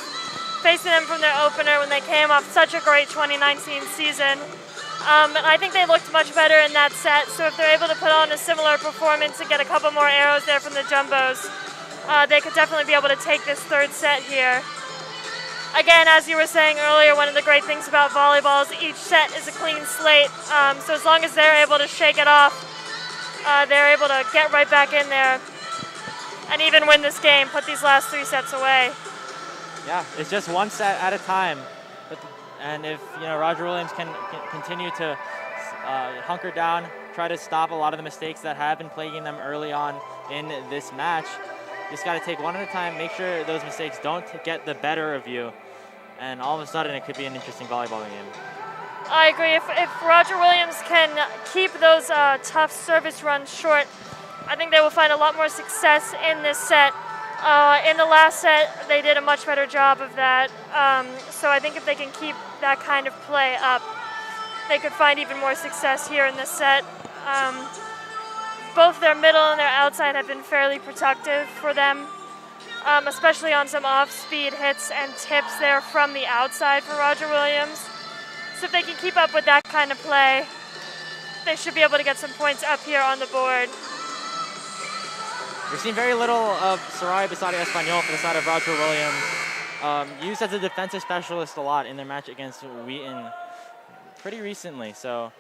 facing them from their opener when they came off such a great 2019 season. And I think they looked much better in that set, so if they're able to put on a similar performance and get a couple more arrows there from the Jumbos, they could definitely be able to take this third set here. Again, as you were saying earlier, one of the great things about volleyball is each set is a clean slate, so as long as they're able to shake it off, they're able to get right back in there and even win this game, put these last 3 sets away. Yeah, it's just one set at a time. And if Roger Williams can continue to hunker down, try to stop a lot of the mistakes that have been plaguing them early on in this match, just got to take one at a time, make sure those mistakes don't get the better of you, and all of a sudden it could be an interesting volleyball game. I agree. If Roger Williams can keep those tough service runs short, I think they will find a lot more success in this set. In the last set, they did a much better job of that. So I think if they can keep that kind of play up, they could find even more success here in this set. Both their middle and their outside have been fairly productive for them, especially on some off-speed hits and tips there from the outside for Roger Williams. So if they can keep up with that kind of play, they should be able to get some points up here on the board. We've seen very little of Soraya Bisadi Espanyol for the side of Roger Williams. Used as a defensive specialist a lot in their match against Wheaton pretty recently. So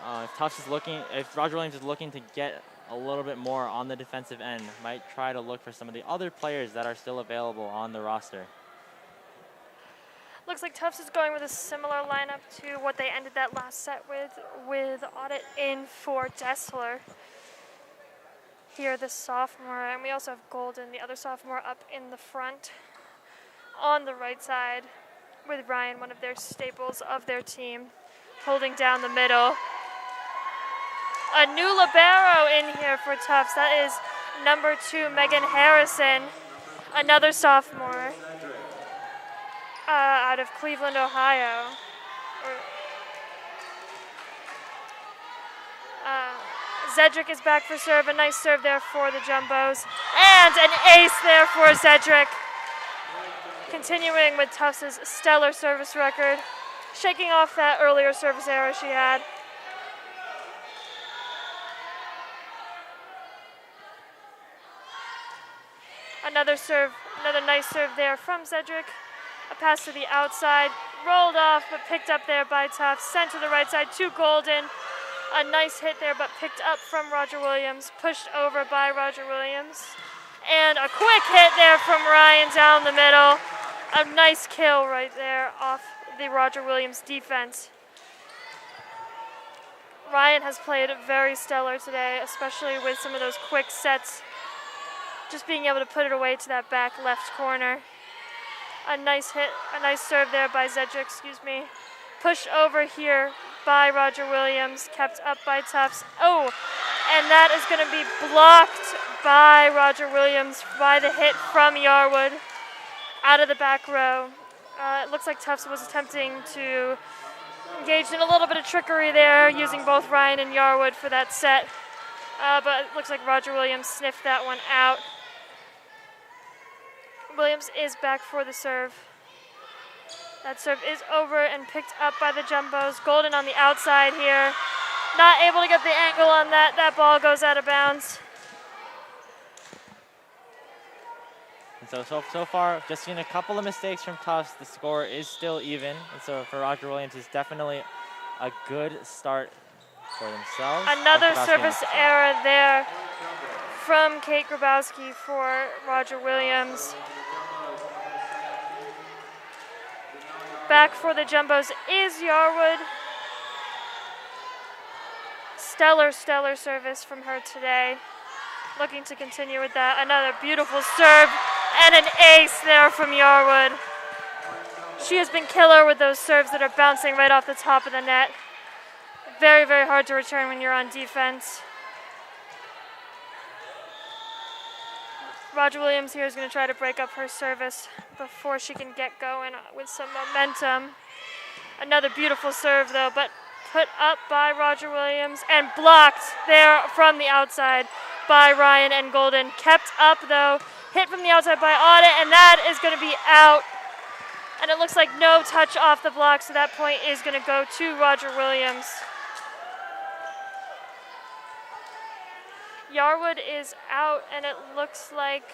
if Roger Williams is looking to get a little bit more on the defensive end, might try to look for some of the other players that are still available on the roster. Looks like Tufts is going with a similar lineup to what they ended that last set with Audit in for Dessler. Here, the sophomore, and we also have Golden, the other sophomore, up in the front on the right side with Ryan, one of their staples of their team, holding down the middle. A new libero in here for Tufts. That is number 2, Megan Harrison, another sophomore out of Cleveland, Ohio. Zedrick is back for serve. A nice serve there for the Jumbos. And an ace there for Zedrick. Continuing with Tufts' stellar service record. Shaking off that earlier service error she had. Another nice serve there from Zedrick. A pass to the outside. Rolled off, but picked up there by Tufts. Sent to the right side to Golden. A nice hit there, but picked up from Roger Williams. Pushed over by Roger Williams. And a quick hit there from Ryan down the middle. A nice kill right there off the Roger Williams defense. Ryan has played very stellar today, especially with some of those quick sets. Just being able to put it away to that back left corner. A nice hit, a nice serve there by Zedric, Pushed over here by Roger Williams, kept up by Tufts. Oh, and that is going to be blocked by Roger Williams by the hit from Yarwood out of the back row. It looks like Tufts was attempting to engage in a little bit of trickery there, using both Ryan and Yarwood for that set. But it looks like Roger Williams sniffed that one out. Williams is back for the serve. That serve is over and picked up by the Jumbos. Golden on the outside here. Not able to get the angle on that. That ball goes out of bounds. And so far, just seen a couple of mistakes from Tufts. The score is still even. And so for Roger Williams, it's definitely a good start for themselves. Another service error there from Kate Grabowski for Roger Williams. Back for the Jumbos is Yarwood. Stellar service from her today. Looking to continue with that. Another beautiful serve and an ace there from Yarwood. She has been killer with those serves that are bouncing right off the top of the net. Very, very hard to return when you're on defense. Roger Williams here is going to try to break up her service before she can get going with some momentum. Another beautiful serve though, but put up by Roger Williams and blocked there from the outside by Ryan and Golden. Kept up though, hit from the outside by Audit, and that is going to be out. And it looks like no touch off the block, so that point is going to go to Roger Williams. Yarwood is out, and it looks like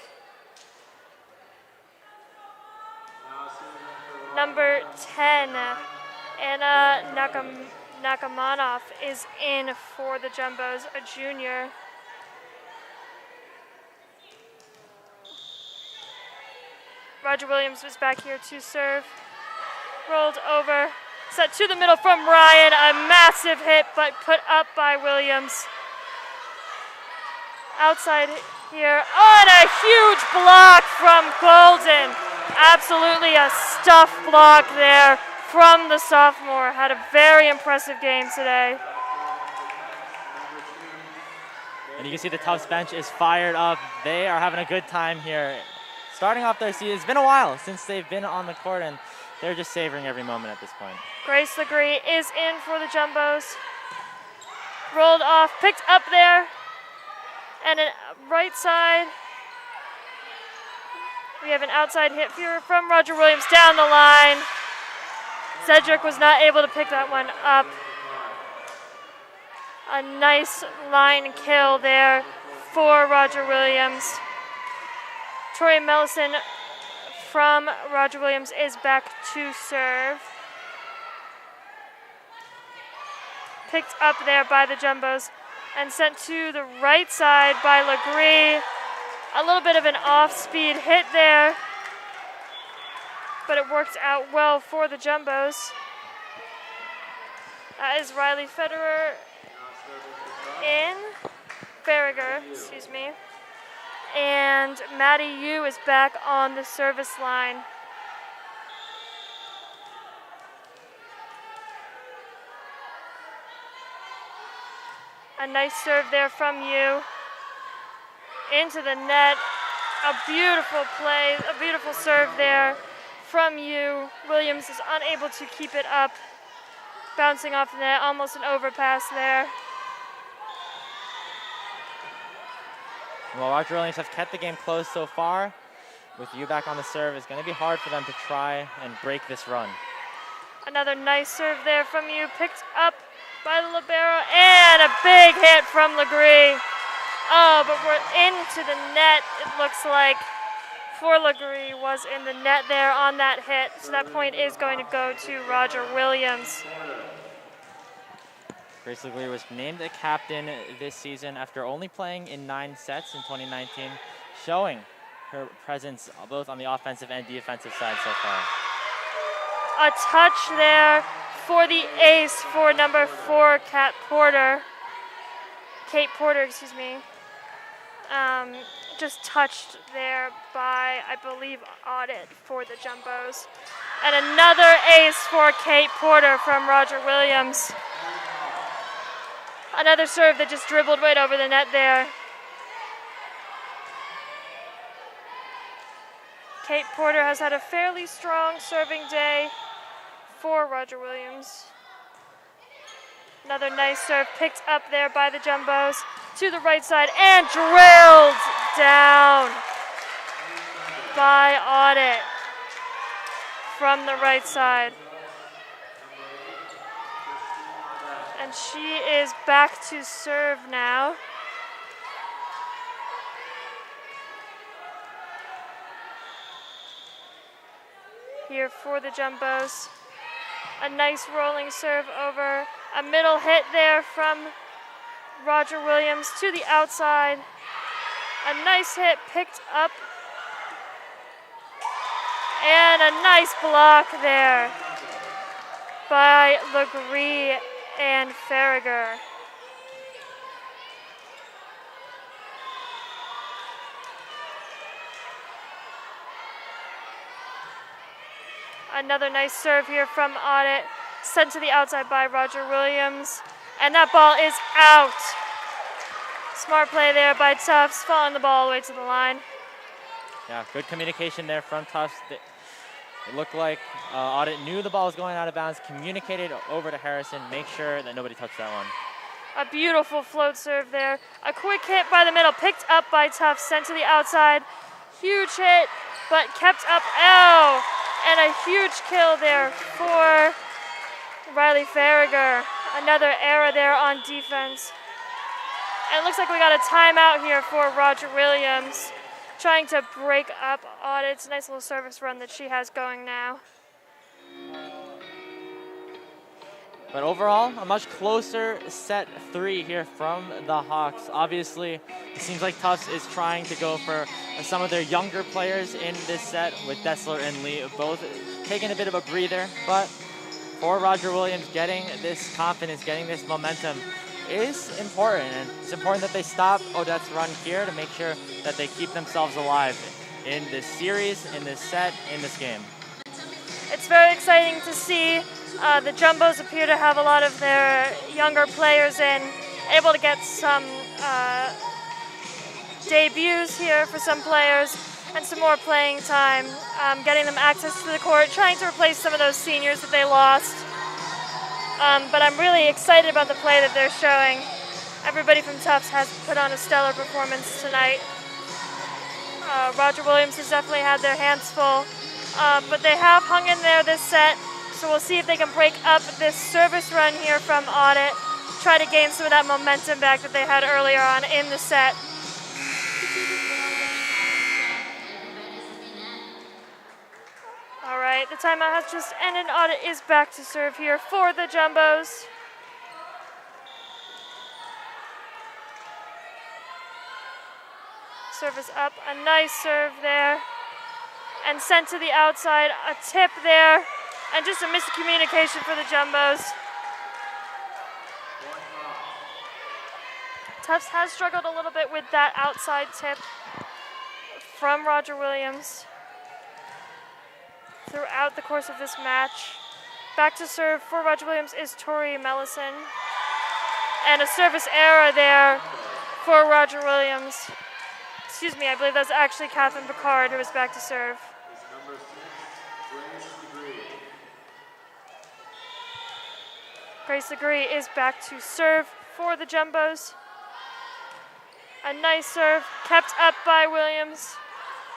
number 10, Anna Nakamanov, is in for the Jumbos, a junior. Roger Williams was back here to serve. Rolled over, set to the middle from Ryan, a massive hit, but put up by Williams. Outside here, oh, and a huge block from Golden. Absolutely a stuff block there from the sophomore. Had a very impressive game today. And you can see the Tufts bench is fired up. They are having a good time here. Starting off their season, it's been a while since they've been on the court, and they're just savoring every moment at this point. Grace Legree is in for the Jumbos. Rolled off, picked up there. And a right side. We have an outside hit here from Roger Williams down the line. Cedric was not able to pick that one up. A nice line kill there for Roger Williams. Tori Mellison from Roger Williams is back to serve. Picked up there by the Jumbos and sent to the right side by Legree. A little bit of an off-speed hit there, but it worked out well for the Jumbos. That is Riley Federer Farragher, and Maddie Yu is back on the service line. A nice serve there from Yu. Into the net. A beautiful play, a beautiful serve there from Yu. Williams is unable to keep it up. Bouncing off the net, almost an overpass there. Well, Roger Williams have kept the game close so far. With Yu back on the serve, it's going to be hard for them to try and break this run. Another nice serve there from Yu. Picked up by the libero, and a big hit from Legree. Oh, but we're into the net, it looks like. For Legree was in the net there on that hit, so that point is going to go to Roger Williams. Grace Legree was named a captain this season after only playing in 9 sets in 2019, showing her presence both on the offensive and defensive side so far. A touch there for the ace for number 4, Kate Porter, excuse me. Just touched there by, I believe, Audit for the Jumbos. And another ace for Kate Porter from Roger Williams. Another serve that just dribbled right over the net there. Kate Porter has had a fairly strong serving day for Roger Williams. Another nice serve picked up there by the Jumbos to the right side and drilled down by Audit from the right side. And she is back to serve now. Here for the Jumbos. A nice rolling serve over. A middle hit there from Roger Williams to the outside. A nice hit picked up. And a nice block there by Legree and Farragher. Another nice serve here from Audit, sent to the outside by Roger Williams. And that ball is out. Smart play there by Tufts, following the ball all the way to the line. Yeah, good communication there from Tufts. It looked like Audit knew the ball was going out of bounds, communicated over to Harrison, make sure that nobody touched that one. A beautiful float serve there. A quick hit by the middle, picked up by Tufts, sent to the outside. Huge hit, but kept up. Oh! And a huge kill there for Riley Farragher. Another error there on defense. And it looks like we got a timeout here for Roger Williams, trying to break up Audit's nice little service run that she has going now. But overall, a much closer set 3 here from the Hawks. Obviously, it seems like Tufts is trying to go for some of their younger players in this set, with Dessler and Lee both taking a bit of a breather. But for Roger Williams, getting this confidence, getting this momentum is important. And it's important that they stop Odette's run here to make sure that they keep themselves alive in this series, in this set, in this game. It's very exciting to see. The Jumbos appear to have a lot of their younger players in, able to get some debuts here for some players and some more playing time, getting them access to the court, trying to replace some of those seniors that they lost. But I'm really excited about the play that they're showing. Everybody from Tufts has put on a stellar performance tonight. Roger Williams has definitely had their hands full, but they have hung in there this set. So we'll see if they can break up this service run here from Audit, try to gain some of that momentum back that they had earlier on in the set. All right, the timeout has just ended. Audit is back to serve here for the Jumbos. Service up, a nice serve there. And sent to the outside, a tip there. And just a miscommunication for the Jumbos. Tufts has struggled a little bit with that outside tip from Roger Williams throughout the course of this match. Back to serve for Roger Williams is Tori Mellison. And a service error there for Roger Williams. Excuse me, I believe that's actually Catherine Picard who is back to serve. Grace Legree is back to serve for the Jumbos. A nice serve, kept up by Williams.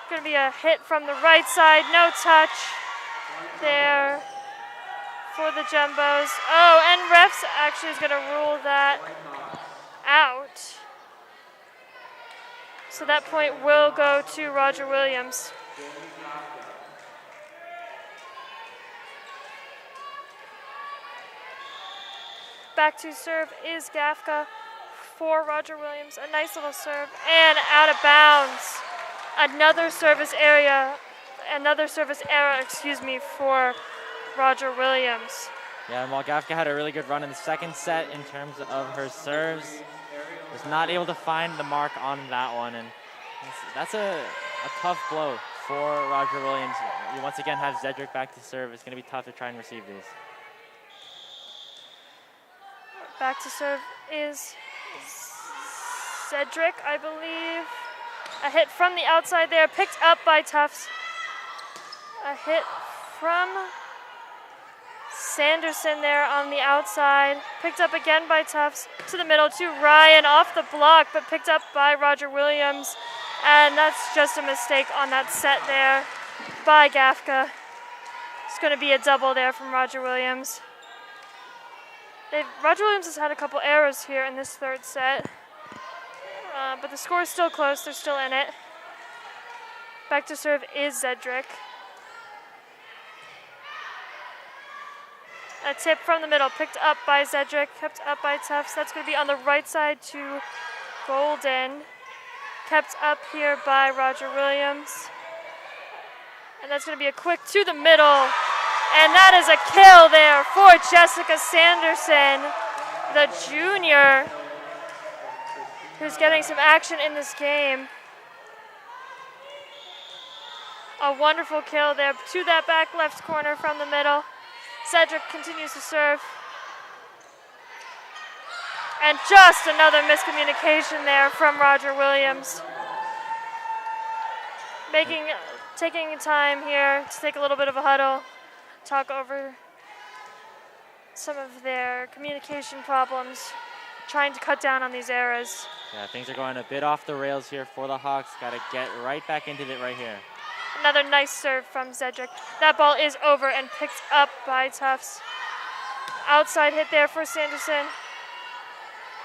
Going to be a hit from the right side, no touch there for the Jumbos. Oh, and refs actually is going to rule that out. So that point will go to Roger Williams. Back to serve is Gafka for Roger Williams. A nice little serve and out of bounds. another service error, for Roger Williams. Yeah, and while Gafka had a really good run in the second set in terms of her serves, was not able to find the mark on that one, and that's a tough blow for Roger Williams. You once again have Zedric back to serve. It's going to be tough to try and receive these. Back to serve is Cedric, I believe. A hit from the outside there, picked up by Tufts. A hit from Sanderson there on the outside. Picked up again by Tufts. To the middle to Ryan, off the block, but picked up by Roger Williams. And that's just a mistake on that set there by Gafka. It's going to be a double there from Roger Williams. Roger Williams has had a couple errors here in this third set. But the score is still close. They're still in it. Back to serve is Zedric. A tip from the middle, picked up by Zedric, kept up by Tufts. That's going to be on the right side to Golden. Kept up here by Roger Williams. And that's going to be a quick to the middle. And that is a kill there for Jessica Sanderson, the junior, who's getting some action in this game. A wonderful kill there to that back left corner from the middle. Cedric continues to serve. And just another miscommunication there from Roger Williams. Taking time here to take a little bit of a huddle, talk over some of their communication problems, trying to cut down on these errors. Yeah, things are going a bit off the rails here for the Hawks. Got to get right back into it right here. Another nice serve from Zedric. That ball is over and picked up by Tufts. Outside hit there for Sanderson.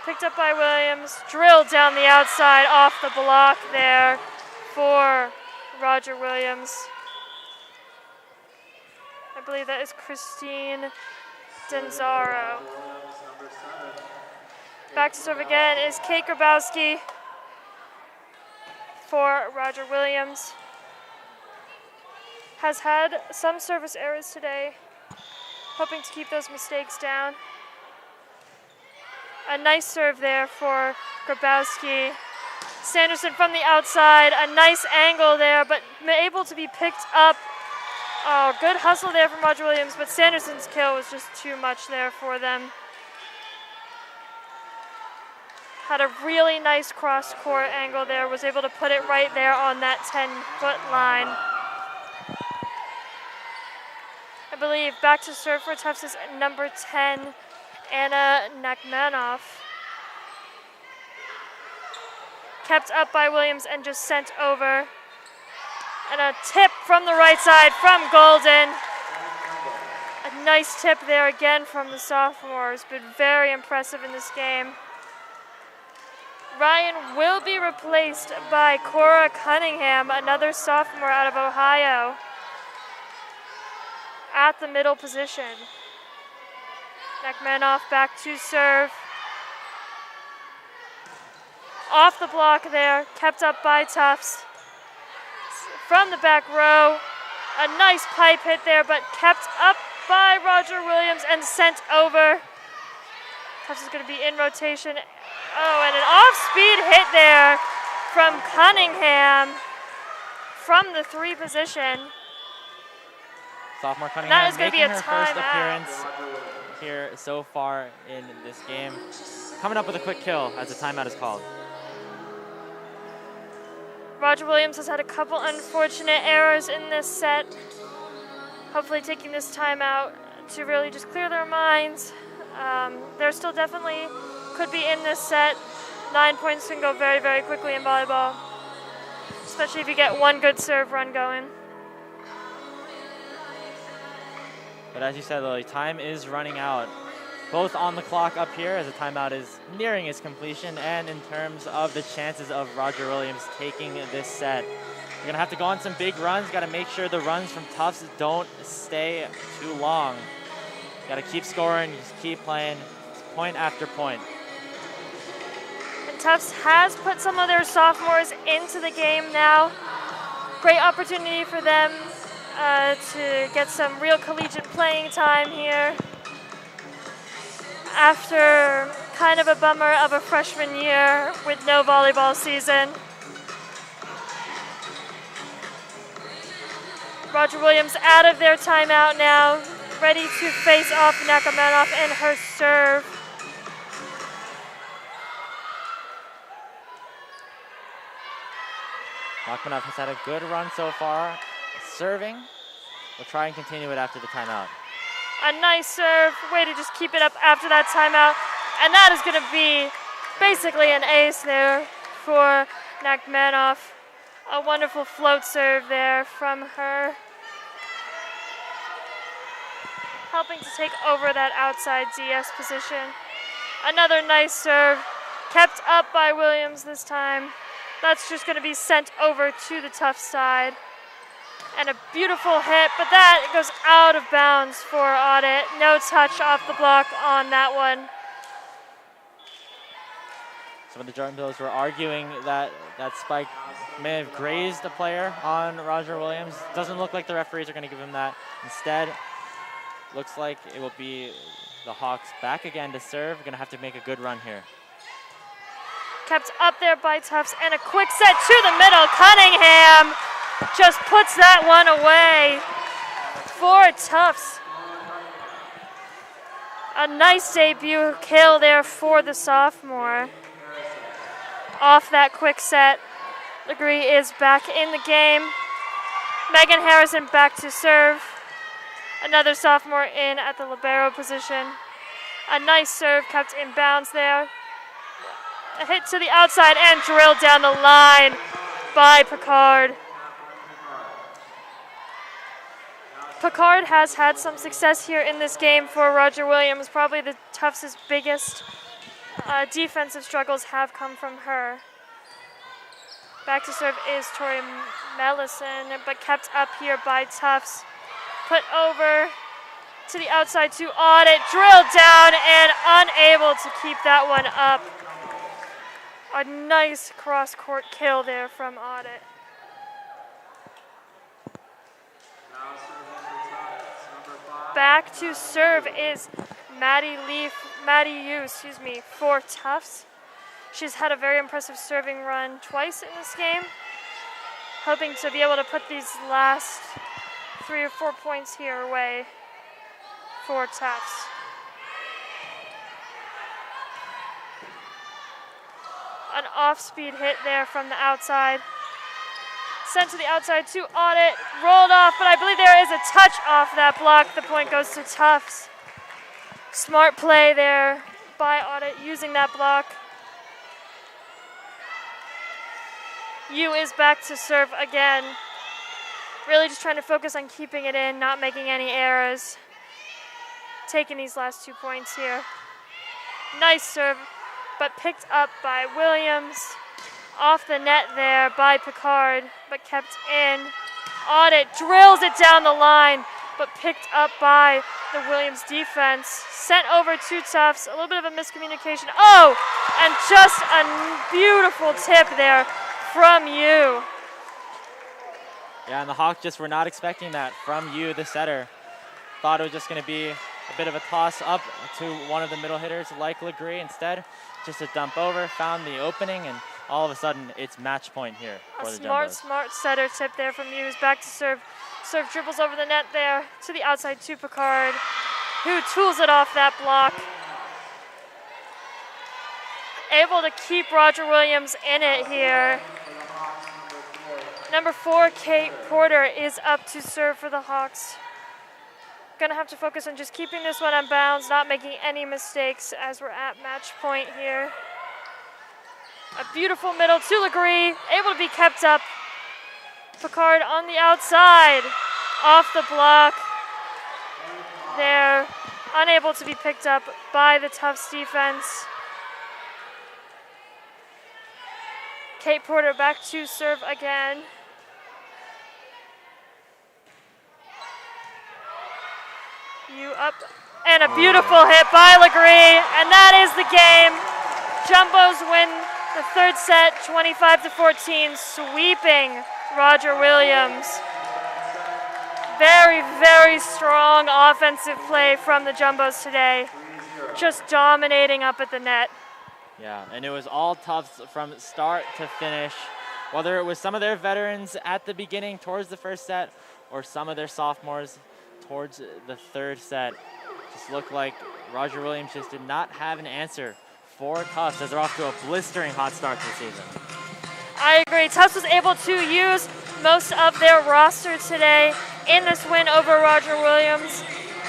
Picked up by Williams. Drilled down the outside off the block there for Roger Williams. I believe that is Christine Denzaro. Back to serve again is Kate Grabowski for Roger Williams. Has had some service errors today, hoping to keep those mistakes down. A nice serve there for Grabowski. Sanderson from the outside, a nice angle there, but able to be picked up. Oh, good hustle there from Roger Williams, but Sanderson's kill was just too much there for them. Had a really nice cross-court angle there, was able to put it right there on that 10-foot line. I believe back to serve for Tufts is number 10, Anna Nakmanoff. Kept up by Williams and just sent over. And a tip from the right side from Golden. A nice tip there again from the sophomores, been very impressive in this game. Ryan will be replaced by Cora Cunningham, another sophomore out of Ohio, at the middle position. Nakmanoff back to serve. Off the block there, kept up by Tufts. From the back row, a nice pipe hit there, but kept up by Roger Williams and sent over. Tufts is going to be in rotation. Oh, and an off-speed hit there from Cunningham from the 3 position. Sophomore Cunningham that is going to be a making her first timeout. appearance here so far in this game. Coming up with a quick kill as the timeout is called. Roger Williams has had a couple unfortunate errors in this set. Hopefully taking this timeout to really just clear their minds. They're still definitely could be in this set. 9 points can go very, very quickly in volleyball, especially if you get one good serve run going. But as you said, Lily, time is running out, both on the clock up here as the timeout is nearing its completion, and in terms of the chances of Roger Williams taking this set. You're going to have to go on some big runs. Got to make sure the runs from Tufts don't stay too long. Got to keep scoring, just keep playing, point after point. And Tufts has put some of their sophomores into the game now. Great opportunity for them to get some real collegiate playing time here after kind of a bummer of a freshman year with no volleyball season. Roger Williams out of their timeout now, ready to face off Nakamanoff and her serve. Nakamanoff has had a good run so far, serving. We'll try and continue it after the timeout. A nice serve, way to just keep it up after that timeout. And that is going to be basically an ace there for Nakamanoff. A wonderful float serve there from her, helping to take over that outside DS position. Another nice serve, kept up by Williams this time. That's just going to be sent over to the Tufts side. And a beautiful hit, but that goes out of bounds for Audit. No touch off the block on that one. Some of the Jumbos were arguing that that spike may have grazed a player on Roger Williams. Doesn't look like the referees are going to give him that. Instead, looks like it will be the Hawks back again to serve. Going to have to make a good run here. Kept up there by Tufts, and a quick set to the middle. Cunningham just puts that one away for Tufts. A nice debut kill there for the sophomore. Off that quick set, Legree is back in the game. Megan Harrison back to serve. Another sophomore in at the libero position. A nice serve kept in bounds there. A hit to the outside and drilled down the line by Picard. Picard has had some success here in this game for Roger Williams. Probably the Tufts' biggest defensive struggles have come from her. Back to serve is Tori Mellison, but kept up here by Tufts. Put over to the outside to Audit, drilled down and unable to keep that one up. A nice cross-court kill there from Audit. Back to serve is Maddie Yu, for Tufts. She's had a very impressive serving run twice in this game, hoping to be able to put these last 3 or 4 points here away for Tufts. An off-speed hit there from the outside. Sent to the outside to Audit, rolled off, but I believe there is a touch off that block. The point goes to Tufts. Smart play there by Audit using that block. Yu is back to serve again. Really just trying to focus on keeping it in, not making any errors. Taking these last 2 points here. Nice serve, but picked up by Williams. Off the net there by Picard, but kept in. Audit drills it down the line, but picked up by the Williams defense. Sent over to Tufts, a little bit of a miscommunication. Oh, and just a beautiful tip there from Yu. Yeah, and the Hawks just were not expecting that from Yu, the setter. Thought it was just going to be a bit of a toss up to one of the middle hitters like Legree. Instead, just a dump over, found the opening, and all of a sudden, it's match point here for the Jumbos. Smart setter tip there from Hughes. Back to serve. Serve dribbles over the net there to the outside to Picard, who tools it off that block. Able to keep Roger Williams in it here. Number 4, Kate Porter, is up to serve for the Hawks. Gonna have to focus on just keeping this one on bounds, not making any mistakes as we're at match point here. A beautiful middle to Legree, able to be kept up. Picard on the outside, off the block. There, unable to be picked up by the Tufts defense. Kate Porter back to serve again. Yu up, and a beautiful hit by Legree, and that is the game. Jumbos win the third set, 25-14, sweeping Roger Williams. Very, very strong offensive play from the Jumbos today. Just dominating up at the net. Yeah, and it was all Tufts from start to finish. Whether it was some of their veterans at the beginning towards the first set or some of their sophomores towards the third set, just looked like Roger Williams just did not have an answer for Tufts as they're off to a blistering hot start to the season. I agree. Tufts was able to use most of their roster today in this win over Roger Williams.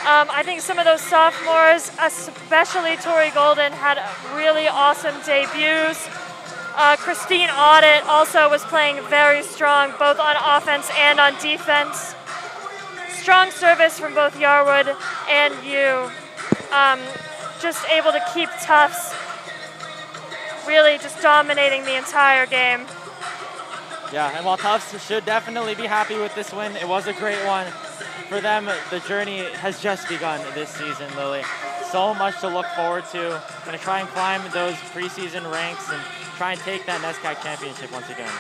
I think some of those sophomores, especially Tori Golden, had really awesome debuts. Christine Audit also was playing very strong, both on offense and on defense. Strong service from both Yarwood and Yu. Just able to keep Tufts really just dominating the entire game. Yeah, and while Tufts should definitely be happy with this win, it was a great one. For them, the journey has just begun this season, Lily. So much to look forward to. Going to try and climb those preseason ranks and try and take that NESCAC championship once again.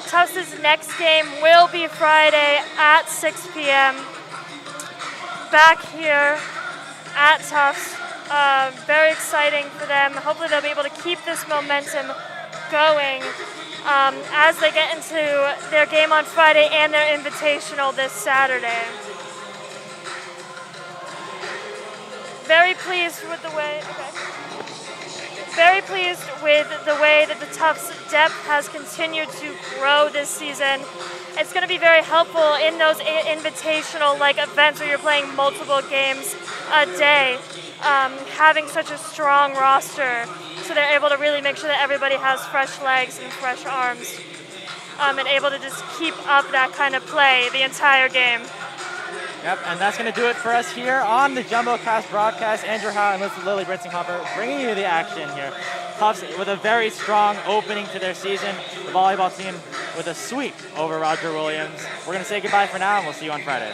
Tufts' next game will be Friday at 6 p.m. back here at Tufts. Very exciting for them. Hopefully they'll be able to keep this momentum going as they get into their game on Friday and their invitational this Saturday. Very pleased with the way that the Tufts depth has continued to grow this season. It's going to be very helpful in those invitational events where you're playing multiple games a day, having such a strong roster, so they're able to really make sure that everybody has fresh legs and fresh arms, and able to just keep up that kind of play the entire game. Yep, and that's going to do it for us here on the JumboCast broadcast. Andrew Howe and Lily Brinsing-Hopper bringing you the action here. Tufts with a very strong opening to their season. The volleyball team with a sweep over Roger Williams. We're going to say goodbye for now, and we'll see you on Friday.